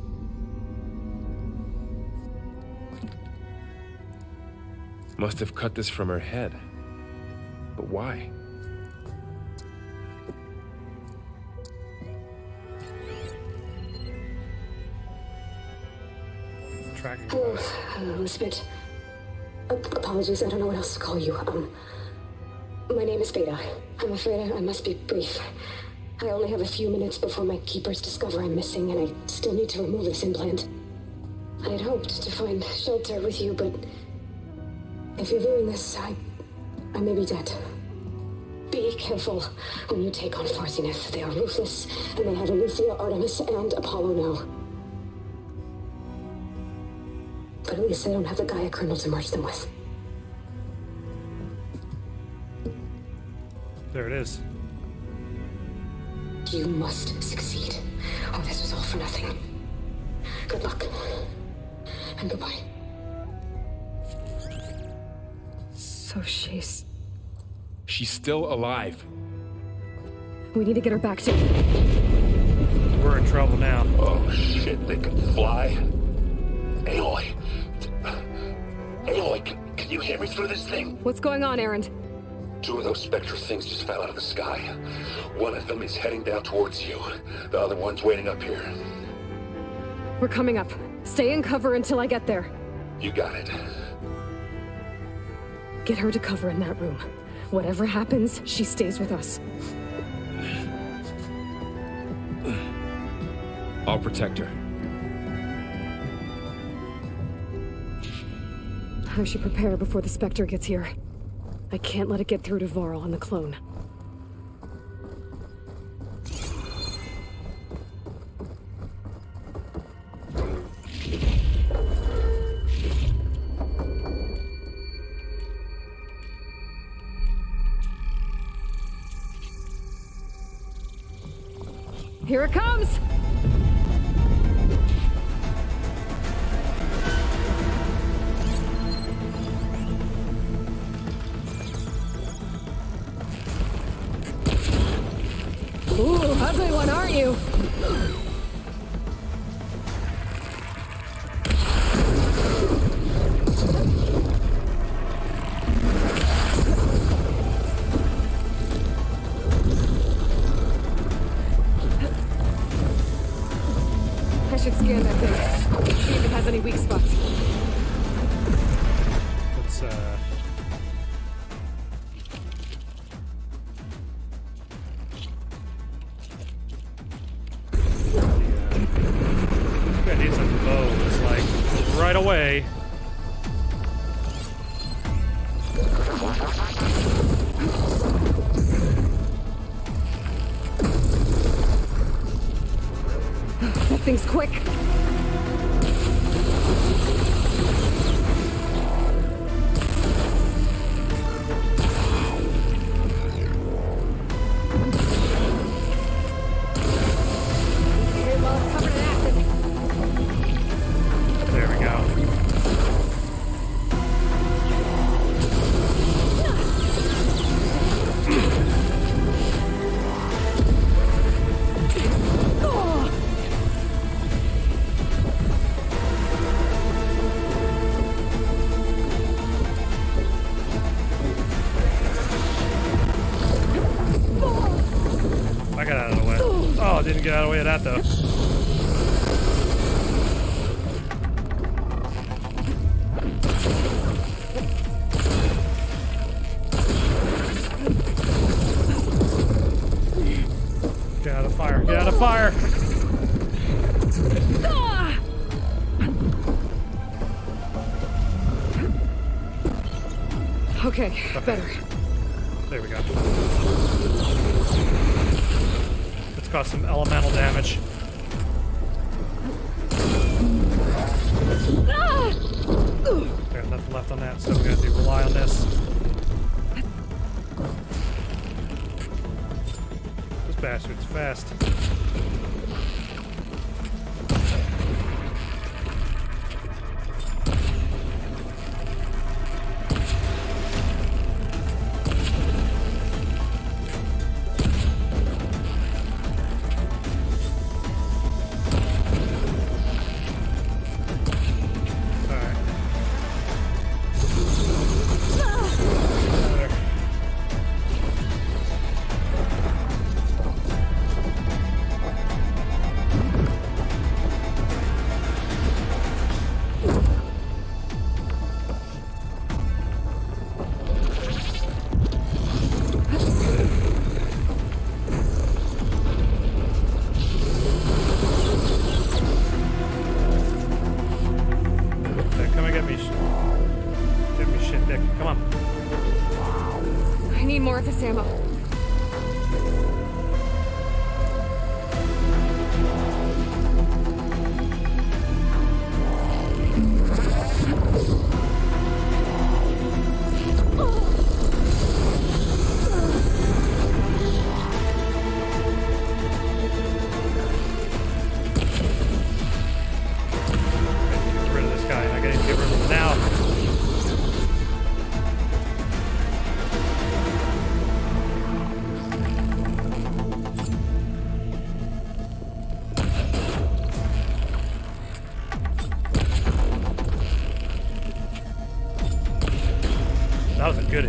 Must have cut this from her head. But why? Tracking Hello, Elizabeth. Apologies, I don't know what else to call you. My name is Beta. I'm afraid I must be brief. I only have a few minutes before my keepers discover I'm missing, and I still need to remove this implant. I had hoped to find shelter with you, but if you're viewing this, I may be dead. Be careful when you take on Farsineth. They are ruthless, and they have Eleuthia, Artemis, and Apollo now. But at least I don't have the Gaia kernel to merge them with. There it is. You must succeed, or this was all for nothing. Good luck, and goodbye. So she's... She's still alive. We need to get her back to... We're in trouble now. Oh shit, they can fly? Aloy! Aloy, can you hear me through this thing? What's going on, Erend? 2 of those spectral things just fell out of the sky. One of them is heading down towards you. The other one's waiting up here. We're coming up. Stay in cover until I get there. You got it. Get her to cover in that room. Whatever happens, she stays with us. I'll protect her. I should prepare before the Spectre gets here. I can't let it get through to Varl and the clone. Here it comes! Ooh, ugly one, aren't you? I should scan that thing. See if it has any weak spots. Let's, I need some bows, like, right away. That thing's quick. There we go. I got out of the way. Oh, I didn't get out of the way of that though. Get out of fire. Get out of fire. Okay, better. There we go. Let's cause some elemental damage. Got nothing left on that, so we're gonna have to rely on this. This bastard's fast.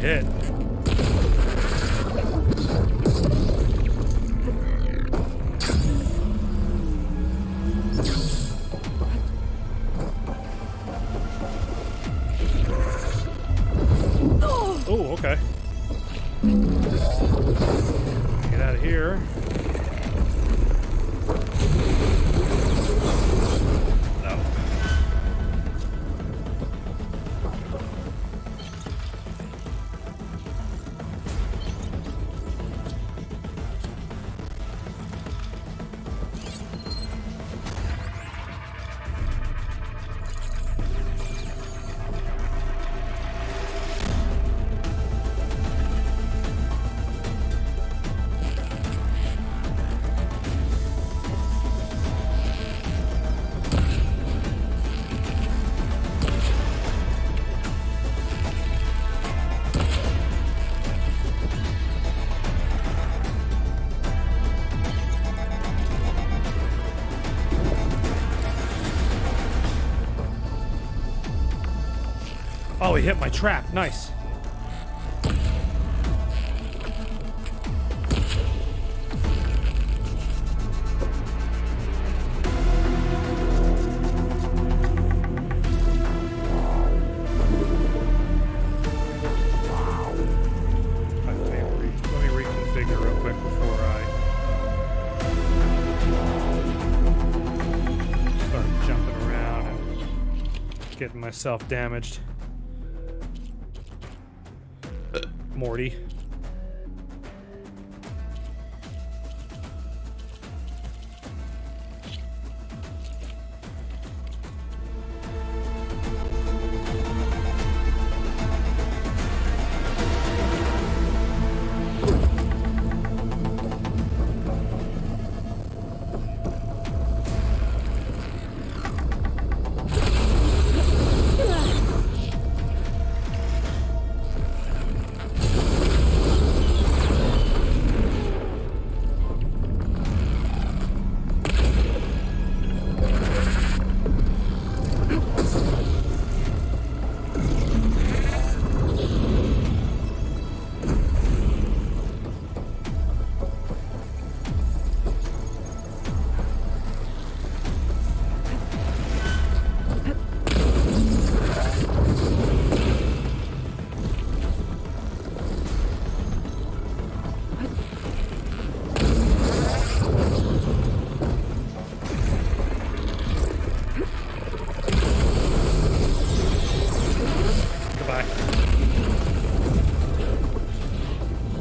hit. Oh, okay. Get out of here. No. Oh, he hit my trap. Nice. Let me reconfigure real quick before I start jumping around and getting myself damaged. Morty.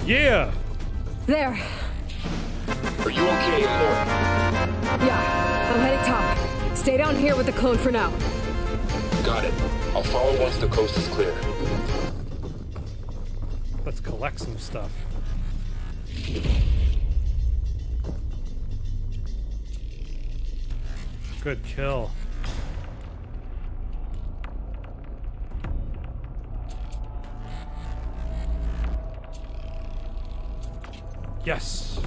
Yeah! There. Are you okay, Lord? Yeah, I'm heading top. Stay down here with the clone for now. Got it. I'll follow once the coast is clear. Let's collect some stuff. Good kill. Yes!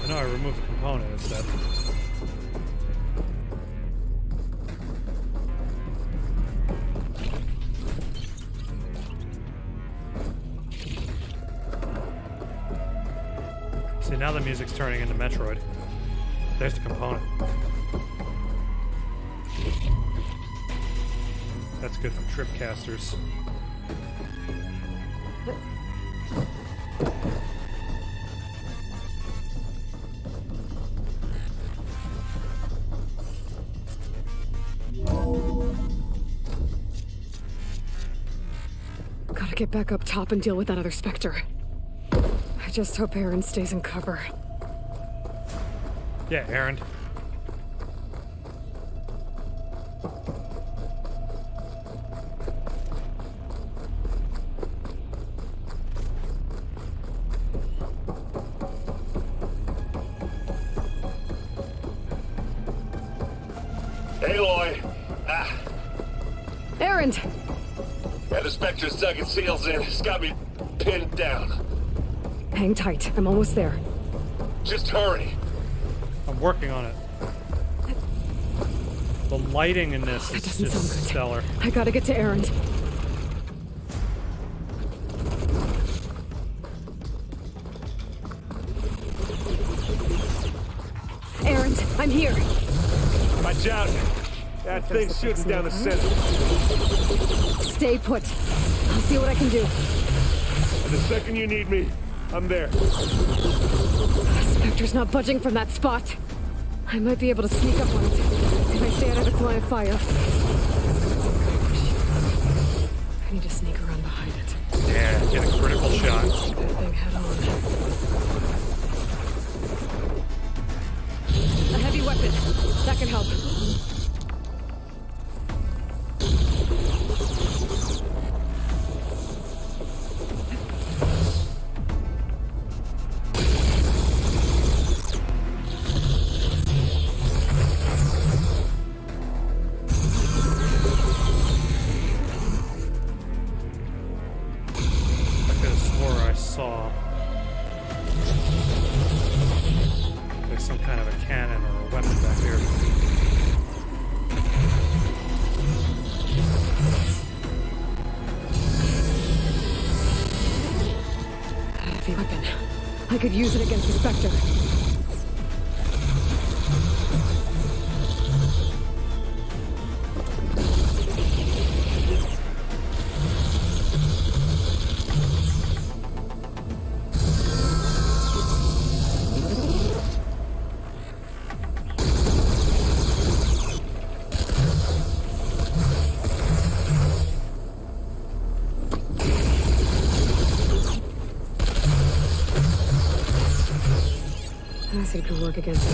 I know I removed a component instead. See, now the music's turning into Metroid. There's the component. That's good for tripcasters. Gotta get back up top and deal with that other Spectre. I just hope Aaron stays in cover. Yeah, Aaron. Aloy! Aaron! Yeah, the Spectre's dug its heels in. It's got me pinned down. Hang tight. I'm almost there. Just hurry. I'm working on it. The lighting in this is just stellar. I gotta get to Aaron. I'm here. Watch out! That thing's shooting down the center. Stay put. I'll see what I can do. And the second you need me, I'm there. Spectre's not budging from that spot. I might be able to sneak up on it if I stay out of its line of fire. I need to sneak around behind it. Yeah, get a critical shot. Shoot that thing head on. A heavy weapon. That can help. I could use it against the Spectre. Acid could work against it.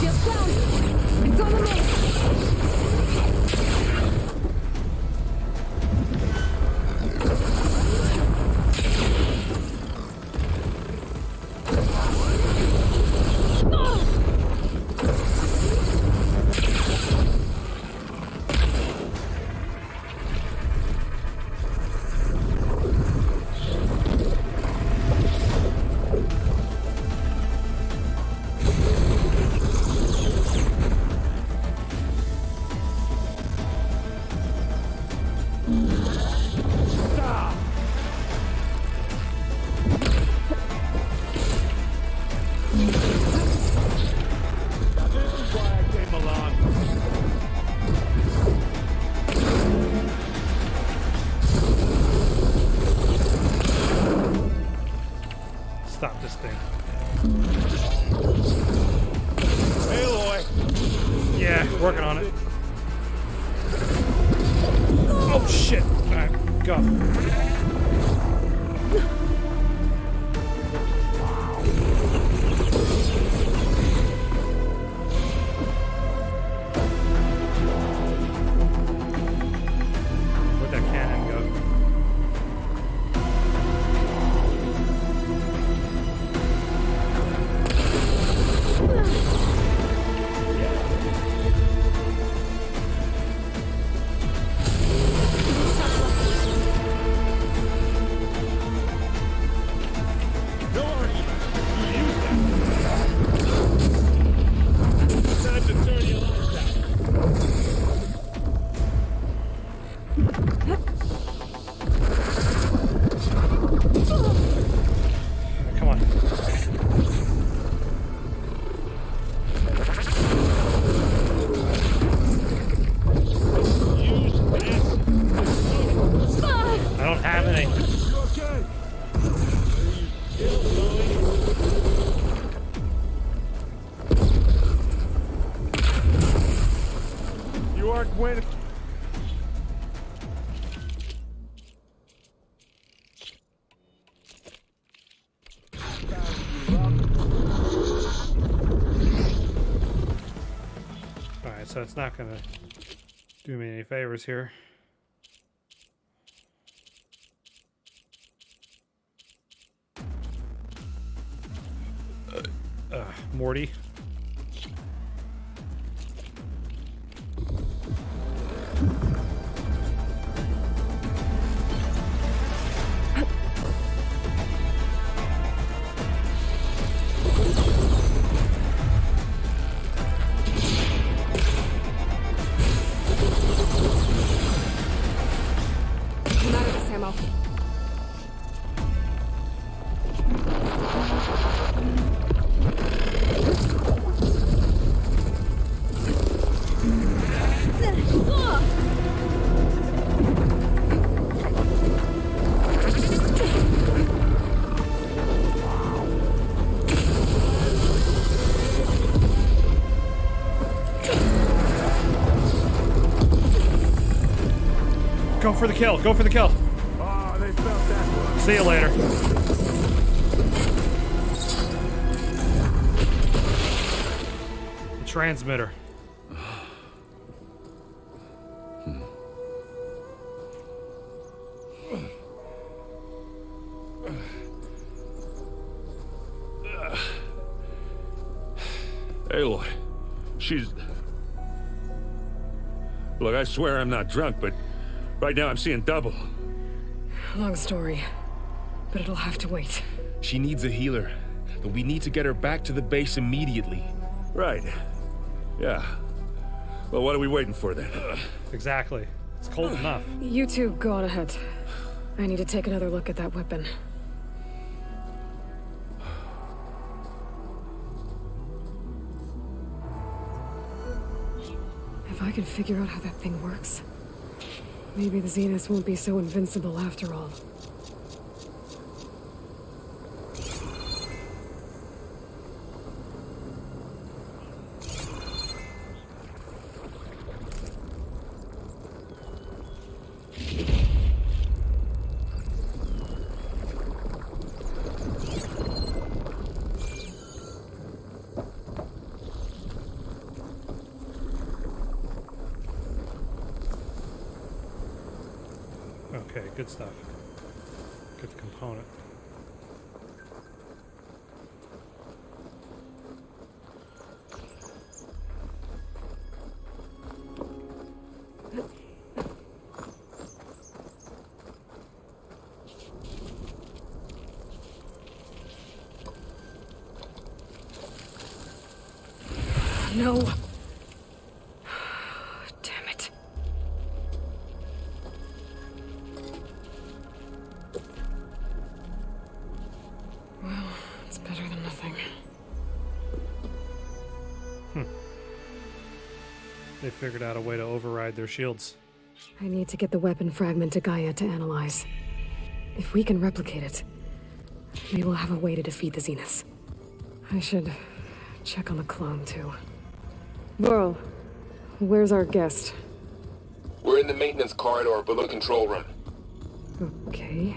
Just down! It's on the move! Stop this thing. Aloy! Yeah, working on it. Oh shit! Alright, go. Where'd that cannon go? So it's not gonna do me any favors here. Morty. off. Go for the kill. Go for the kill. Ah, they felt that one. See you later. The transmitter. Aloy, she's... Look, I swear I'm not drunk, but right now I'm seeing double. Long story, but it'll have to wait. She needs a healer, but we need to get her back to the base immediately. Right. Yeah. Well, what are we waiting for then? Exactly. It's cold enough. You two go on ahead. I need to take another look at that weapon. If I can figure out how that thing works, maybe the Zeniths won't be so invincible after all. Okay, good stuff. Good component. No. Damn it. Well, it's better than nothing. They figured out a way to override their shields. I need to get the weapon fragment to Gaia to analyze. If we can replicate it, maybe we'll have a way to defeat the Zeniths. I should check on the clone, too. Burl, where's our guest? We're in the maintenance corridor below control room. Okay.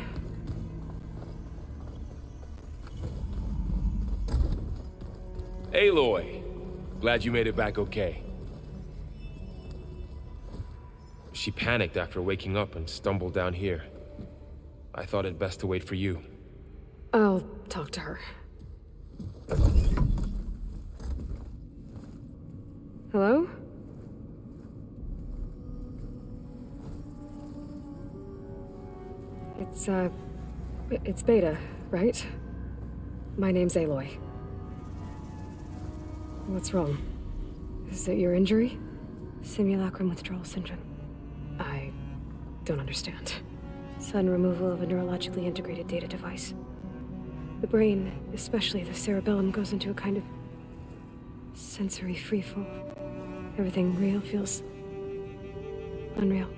Aloy, glad you made it back okay. She panicked after waking up and stumbled down here. I thought it best to wait for you. I'll talk to her. Hello? It's Beta, right? My name's Aloy. What's wrong? Is it your injury? Simulacrum withdrawal syndrome. I don't understand. Sudden removal of a neurologically integrated data device. The brain, especially the cerebellum, goes into a kind of sensory freefall. Everything real feels unreal.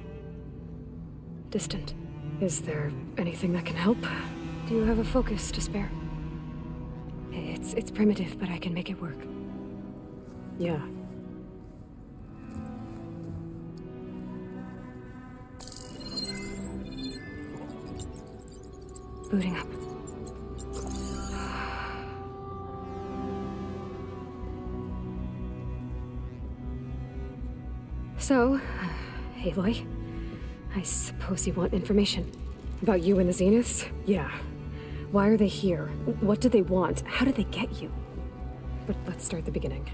Distant. Is there anything that can help? Do you have a focus to spare? It's primitive, but I can make it work. Yeah. Booting up. So, Aloy, I suppose you want information. About you and the Zeniths? Yeah. Why are they here? What do they want? How did they get you? But let's start at the beginning.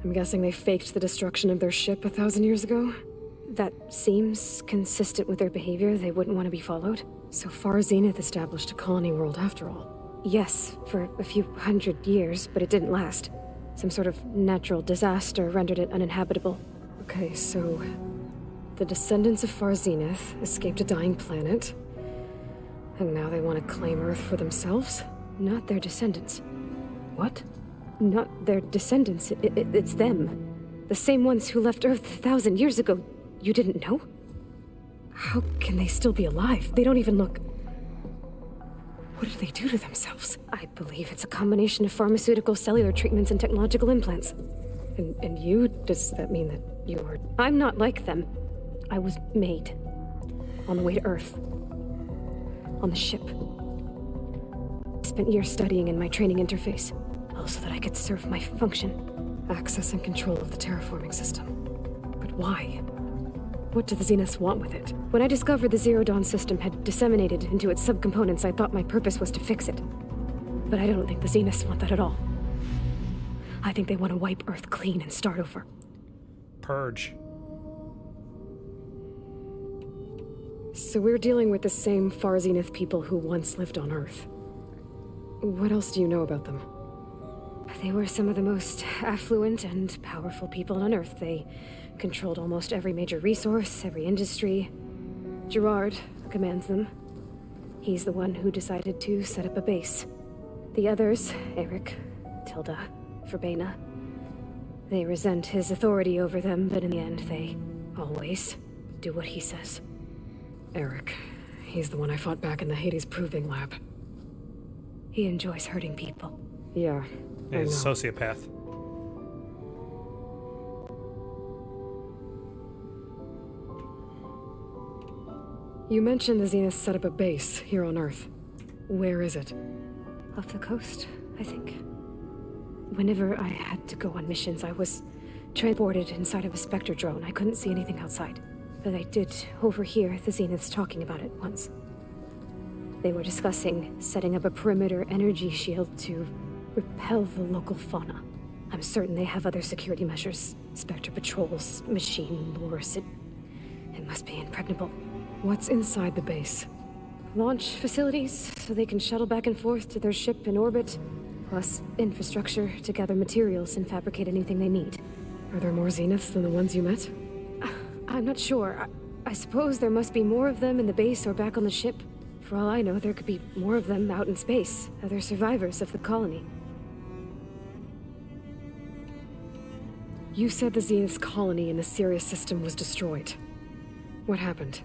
I'm guessing they faked the destruction of their ship 1,000 years ago? That seems consistent with their behavior. They wouldn't want to be followed. So far, Zenith established a colony world after all. Yes, for a few hundred years, but it didn't last. Some sort of natural disaster rendered it uninhabitable. Okay, so the descendants of Far Zenith escaped a dying planet, And now they want to claim Earth for themselves? Not their descendants. What? Not their descendants. It's them. The same ones who left Earth 1,000 years ago. You didn't know? How can they still be alive? They don't even look... What did they do to themselves? I believe it's a combination of pharmaceutical, cellular treatments, and technological implants. And you? Does that mean that you are... I'm not like them. I was made. On the way to Earth. On the ship. Spent years studying in my training interface. All so that I could serve my function. Access and control of the terraforming system. But why? What do the Zeniths want with it? When I discovered the Zero Dawn system had disseminated into its subcomponents, I thought my purpose was to fix it. But I don't think the Zeniths want that at all. I think they want to wipe Earth clean and start over. Purge. So we're dealing with the same Far Zenith people who once lived on Earth. What else do you know about them? They were some of the most affluent and powerful people on Earth. They controlled almost every major resource, every industry. Gerard commands them. He's the one who decided to set up a base. The others, Eric, Tilda, Verbena, they resent his authority over them, but in the end, they always do what he says. Eric, he's the one I fought back in the Hades Proving Lab. He enjoys hurting people. Yeah, I know. He's a sociopath. You mentioned the Zeniths set up a base here on Earth. Where is it? Off the coast, I think. Whenever I had to go on missions, I was transported inside of a Spectre drone. I couldn't see anything outside. But I did overhear the Zeniths talking about it once. They were discussing setting up a perimeter energy shield to repel the local fauna. I'm certain they have other security measures. Spectre patrols, machine lures. It must be impregnable. What's inside the base? Launch facilities, so they can shuttle back and forth to their ship in orbit. Plus infrastructure to gather materials and fabricate anything they need. Are there more Zeniths than the ones you met? I'm not sure. I suppose there must be more of them in the base or back on the ship. For all I know, there could be more of them out in space, other survivors of the colony. You said the Zenith's colony in the Sirius system was destroyed. What happened?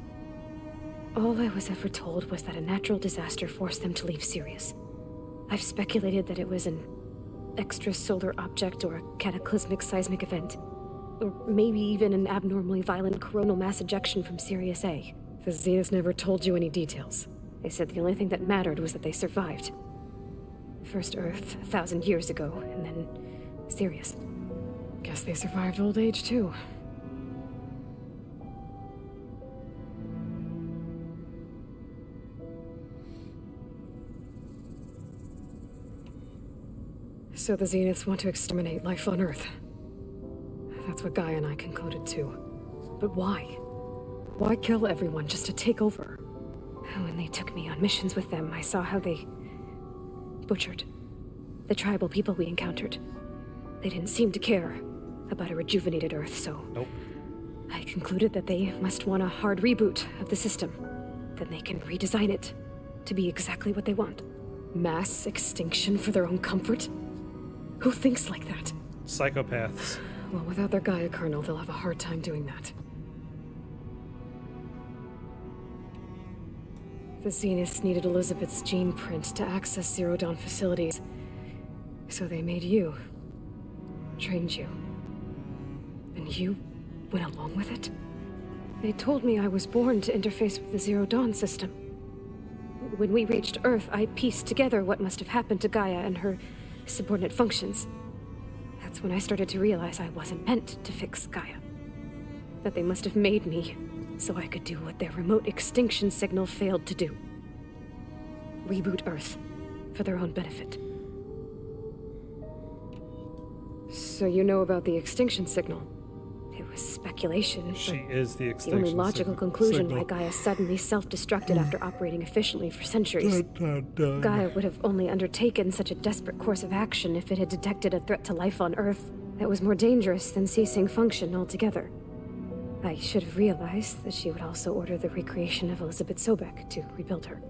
All I was ever told was that a natural disaster forced them to leave Sirius. I've speculated that it was an extrasolar object or a cataclysmic seismic event. Or maybe even an abnormally violent coronal mass ejection from Sirius A. The Zeniths never told you any details. They said the only thing that mattered was that they survived. First Earth, 1,000 years ago, and then Sirius. Guess they survived old age, too. So the Zeniths want to exterminate life on Earth. That's what Gaia and I concluded too. But why? Why kill everyone just to take over? When they took me on missions with them, I saw how they butchered the tribal people we encountered. They didn't seem to care about a rejuvenated Earth, so nope. I concluded that they must want a hard reboot of the system. Then they can redesign it to be exactly what they want. Mass extinction for their own comfort? Who thinks like that? Psychopaths. Well, without their Gaia kernel, they'll have a hard time doing that. The Zeniths needed Elizabeth's gene print to access Zero Dawn facilities. So they made you. Trained you. And you went along with it? They told me I was born to interface with the Zero Dawn system. When we reached Earth, I pieced together what must have happened to Gaia and her subordinate functions. That's when I started to realize I wasn't meant to fix Gaia. That they must have made me so I could do what their remote extinction signal failed to do. Reboot Earth for their own benefit. So you know about the extinction signal? It was speculation. She is the The extinction only logical conclusion signal. why Gaia suddenly self-destructed after operating efficiently for centuries. Gaia would have only undertaken such a desperate course of action if it had detected a threat to life on Earth that was more dangerous than ceasing function altogether. I should have realized that she would also order the recreation of Elizabeth Sobek to rebuild her.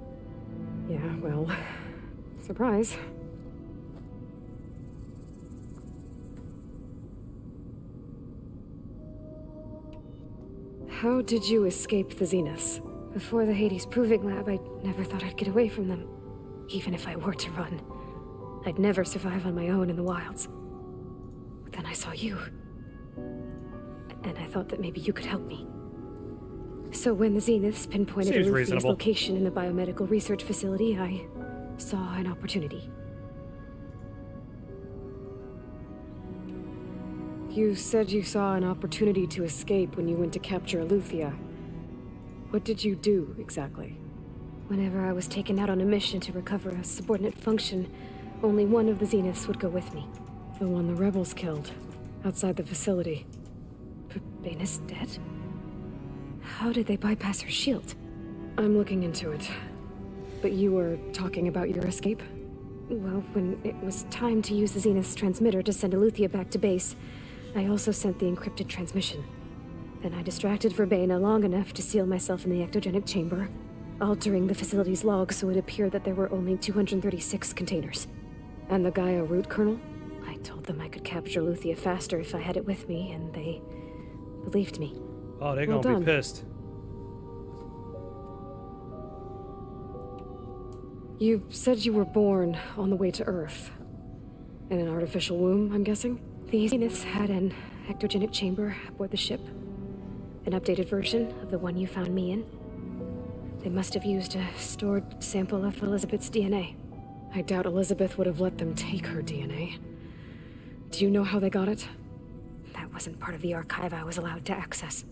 Yeah, well, surprise. How did you escape the Zeniths? Before the Hades Proving Lab, I never thought I'd get away from them. Even if I were to run, I'd never survive on my own in the wilds. But then I saw you. And I thought that maybe you could help me. So when the Zeniths pinpointed Eluthia's location in the biomedical research facility, I saw an opportunity. You said you saw an opportunity to escape when you went to capture Eluthia. What did you do, exactly? Whenever I was taken out on a mission to recover a subordinate function, only one of the Zeniths would go with me. The one the rebels killed, outside the facility. Bane is dead? How did they bypass her shield? I'm looking into it. But you were talking about your escape? Well, when it was time to use the Zenith's transmitter to send Eluthia back to base, I also sent the encrypted transmission. Then I distracted Verbena long enough to seal myself in the ectogenic chamber, altering the facility's log so it appeared that there were only 236 containers. And the Gaia root kernel? I told them I could capture Eluthia faster if I had it with me, and they believed me. Oh, they're gonna be pissed. You said you were born on the way to Earth. In an artificial womb, I'm guessing? The Zeniths had an ectogenic chamber aboard the ship. An updated version of the one you found me in. They must have used a stored sample of Elizabeth's DNA. I doubt Elizabeth would have let them take her DNA. Do you know how they got it? That wasn't part of the archive I was allowed to access.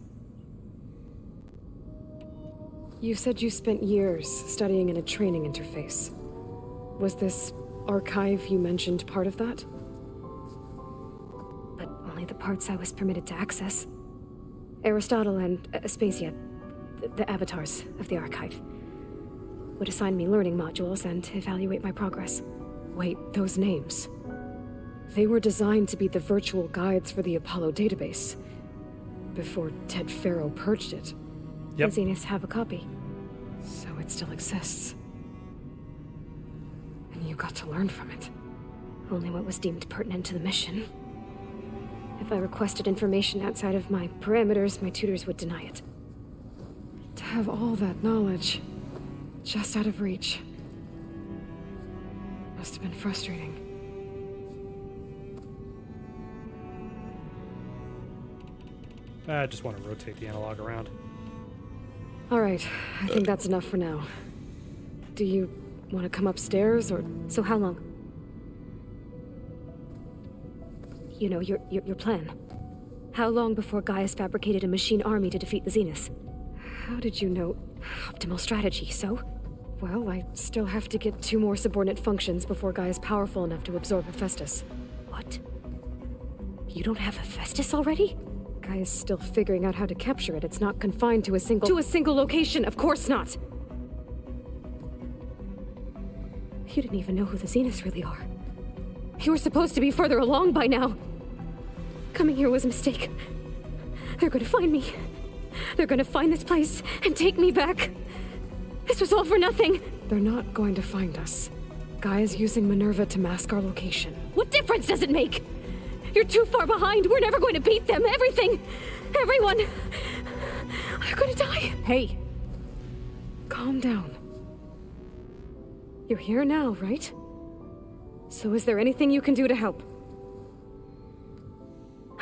You said you spent years studying in a training interface. Was this archive you mentioned part of that? But only the parts I was permitted to access. Aristotle and Aspasia, the avatars of the archive, would assign me learning modules and evaluate my progress. Wait, those names. They were designed to be the virtual guides for the Apollo database. Before Ted Faro purged it. Yep. The Zeniths have a copy. So it still exists. And you got to learn from it. Only what was deemed pertinent to the mission. If I requested information outside of my parameters, my tutors would deny it. To have all that knowledge, just out of reach, must have been frustrating. I just want to rotate the analog around. All right, I think that's enough for now. Do you want to come upstairs, or... So how long? You know, your plan. How long before Gaius fabricated a machine army to defeat the Zeniths? How did you know? Optimal strategy, so? Well, I still have to get 2 more subordinate functions before Gaia's powerful enough to absorb Hephaestus. What? You don't have Hephaestus already? Gaia's still figuring out how to capture it. It's not confined to a single location, of course not! You didn't even know who the Zeniths really are. You were supposed to be further along by now. Coming here was a mistake. They're gonna find me. They're gonna find this place and take me back. This was all for nothing. They're not going to find us. Gaia's using Minerva to mask our location. What difference does it make? You're too far behind. We're never going to beat them. Everything. Everyone. They're gonna die. Hey. Calm down. You're here now, right? So is there anything you can do to help?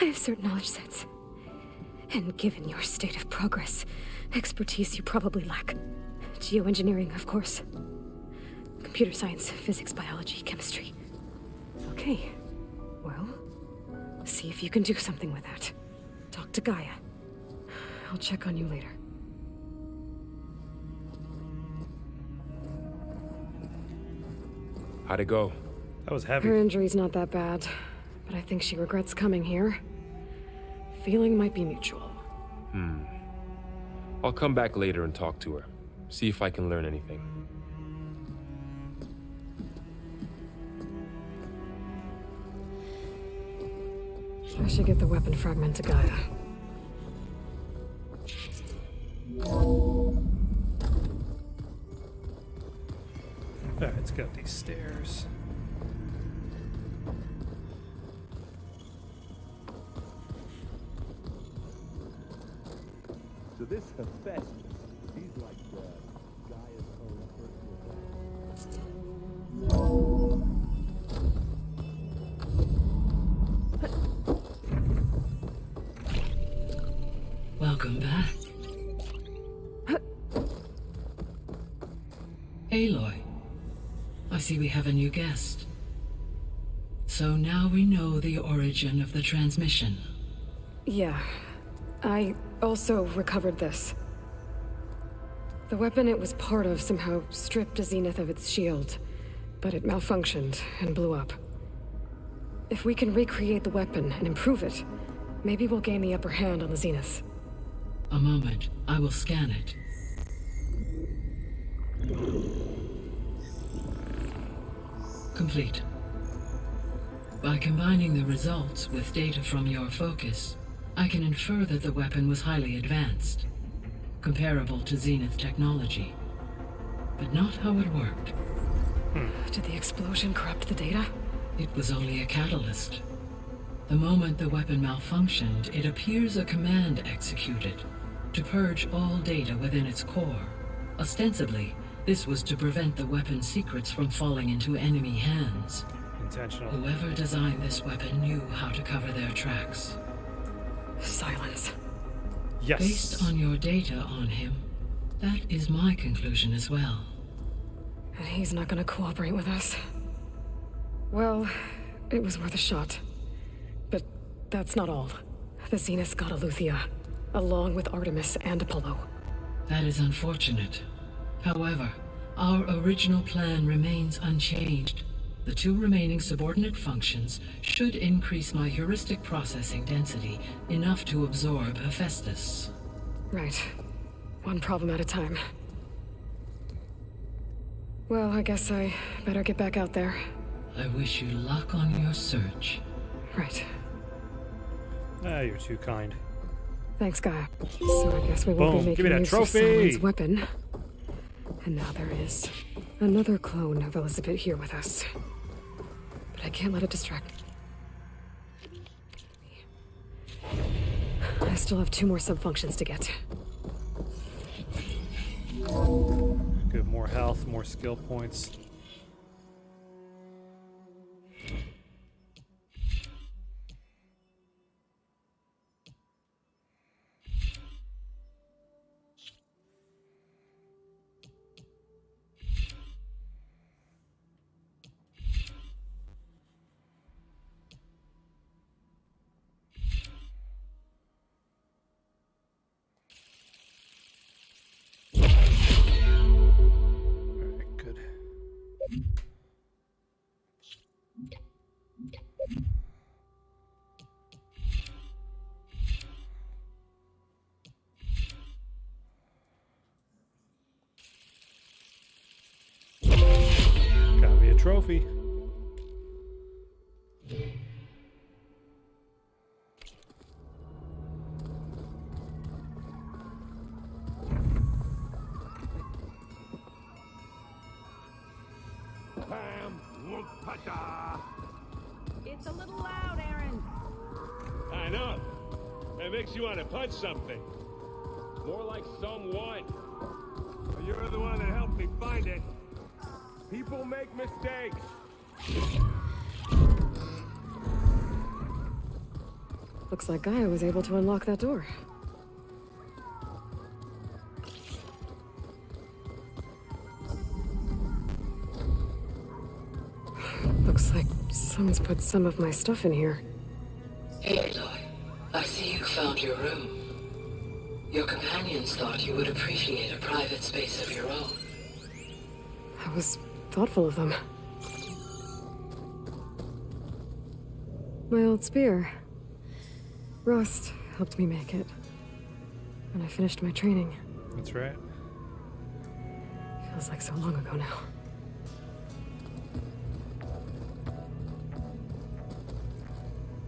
I have certain knowledge sets. And given your state of progress, expertise you probably lack. Geoengineering, of course. Computer science, physics, biology, chemistry. Okay. Well, see if you can do something with that. Talk to Gaia. I'll check on you later. How'd it go? That was heavy. Her injury's not that bad, but I think she regrets coming here. Feeling might be mutual. I'll come back later and talk to her. See if I can learn anything. I should get the weapon fragment to Gaia. Alright, let's go up these stairs. So this Hephaestus, he's like Gaia's own personal... Welcome back. Aloy, I see we have a new guest. So now we know the origin of the transmission. Yeah. I also recovered this. The weapon it was part of somehow stripped a Zenith of its shield, but it malfunctioned and blew up. If we can recreate the weapon and improve it, maybe we'll gain the upper hand on the Zeniths. A moment, I will scan it. Complete. By combining the results with data from your focus, I can infer that the weapon was highly advanced, comparable to Zenith technology, but not how it worked. Did the explosion corrupt the data? It was only a catalyst. The moment the weapon malfunctioned, it appears a command executed to purge all data within its core. Ostensibly, this was to prevent the weapon's secrets from falling into enemy hands. Intentional. Whoever designed this weapon knew how to cover their tracks. Silence. Yes. Based on your data on him, that is my conclusion as well. And he's not gonna cooperate with us. Well, it was worth a shot. But that's not all. The Zeniths got Eleuthia, along with Artemis and Apollo. That is unfortunate. However, our original plan remains unchanged. The two remaining subordinate functions should increase my heuristic processing density enough to absorb Hephaestus. Right. One problem at a time. Well, I guess I better get back out there. I wish you luck on your search. Right. Ah, you're too kind. Thanks, Gaia. So I guess we won't Boom, be give me making that use of trophy! Simon's weapon. And now there is another clone of Elizabeth here with us. But I can't let it distract me. I still have 2 more sub-functions to get. Good, more health, more skill points. Got me a trophy. It's a little loud, Aaron. I know. That makes you want to punch something. More like someone. Well, you're the one that helped me find it. People make mistakes. Looks like Gaia was able to unlock that door. Looks like someone's put some of my stuff in here. Aloy, I see you found your room. Your companions thought you would appreciate a private space of your own. I was thoughtful of them. My old spear. Rust helped me make it. And I finished my training. That's right. Feels like so long ago now.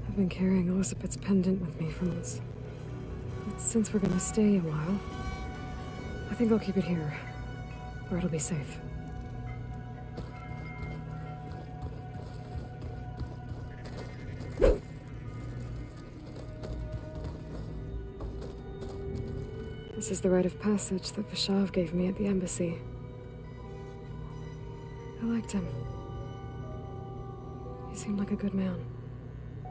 I've been carrying Elizabeth's pendant with me for months. But since we're gonna stay a while, I think I'll keep it here, where it'll be safe. This is the rite of passage that Vashav gave me at the embassy. I liked him. He seemed like a good man.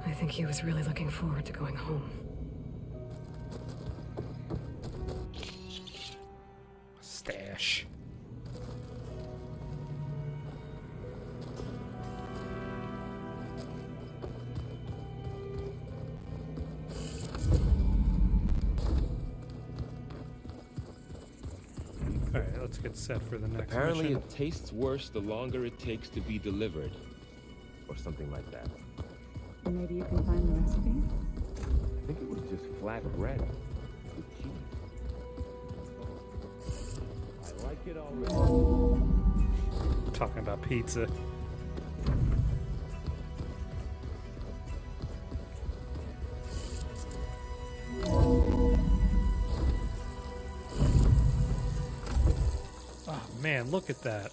I think he was really looking forward to going home. Stash. Alright, let's get set for the next Apparently mission. it tastes worse the longer it takes to be delivered. Or something like that. Maybe you can find the recipe? I think it was just flat bread with cheese. I like it already. Talking about pizza. Oh man, look at that.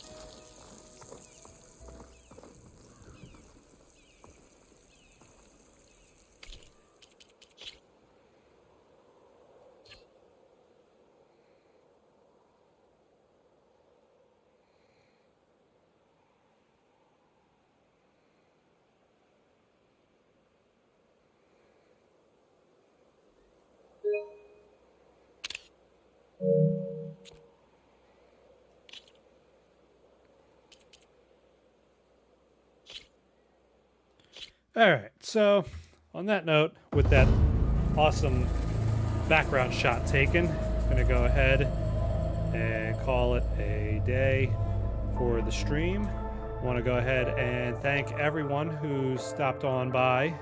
All right, so on that note, with that awesome background shot taken, I'm going to go ahead and call it a day for the stream. I want to go ahead and thank everyone who stopped on by.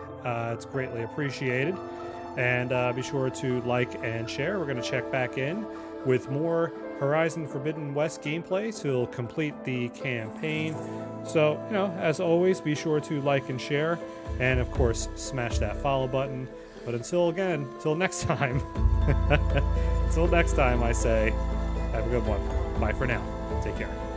It's greatly appreciated. And be sure to like and share. We're going to check back in with more Horizon Forbidden West gameplay to complete the campaign. So, as always, be sure to like and share. And, of course, smash that follow button. But until next time, I say, have a good one. Bye for now. Take care.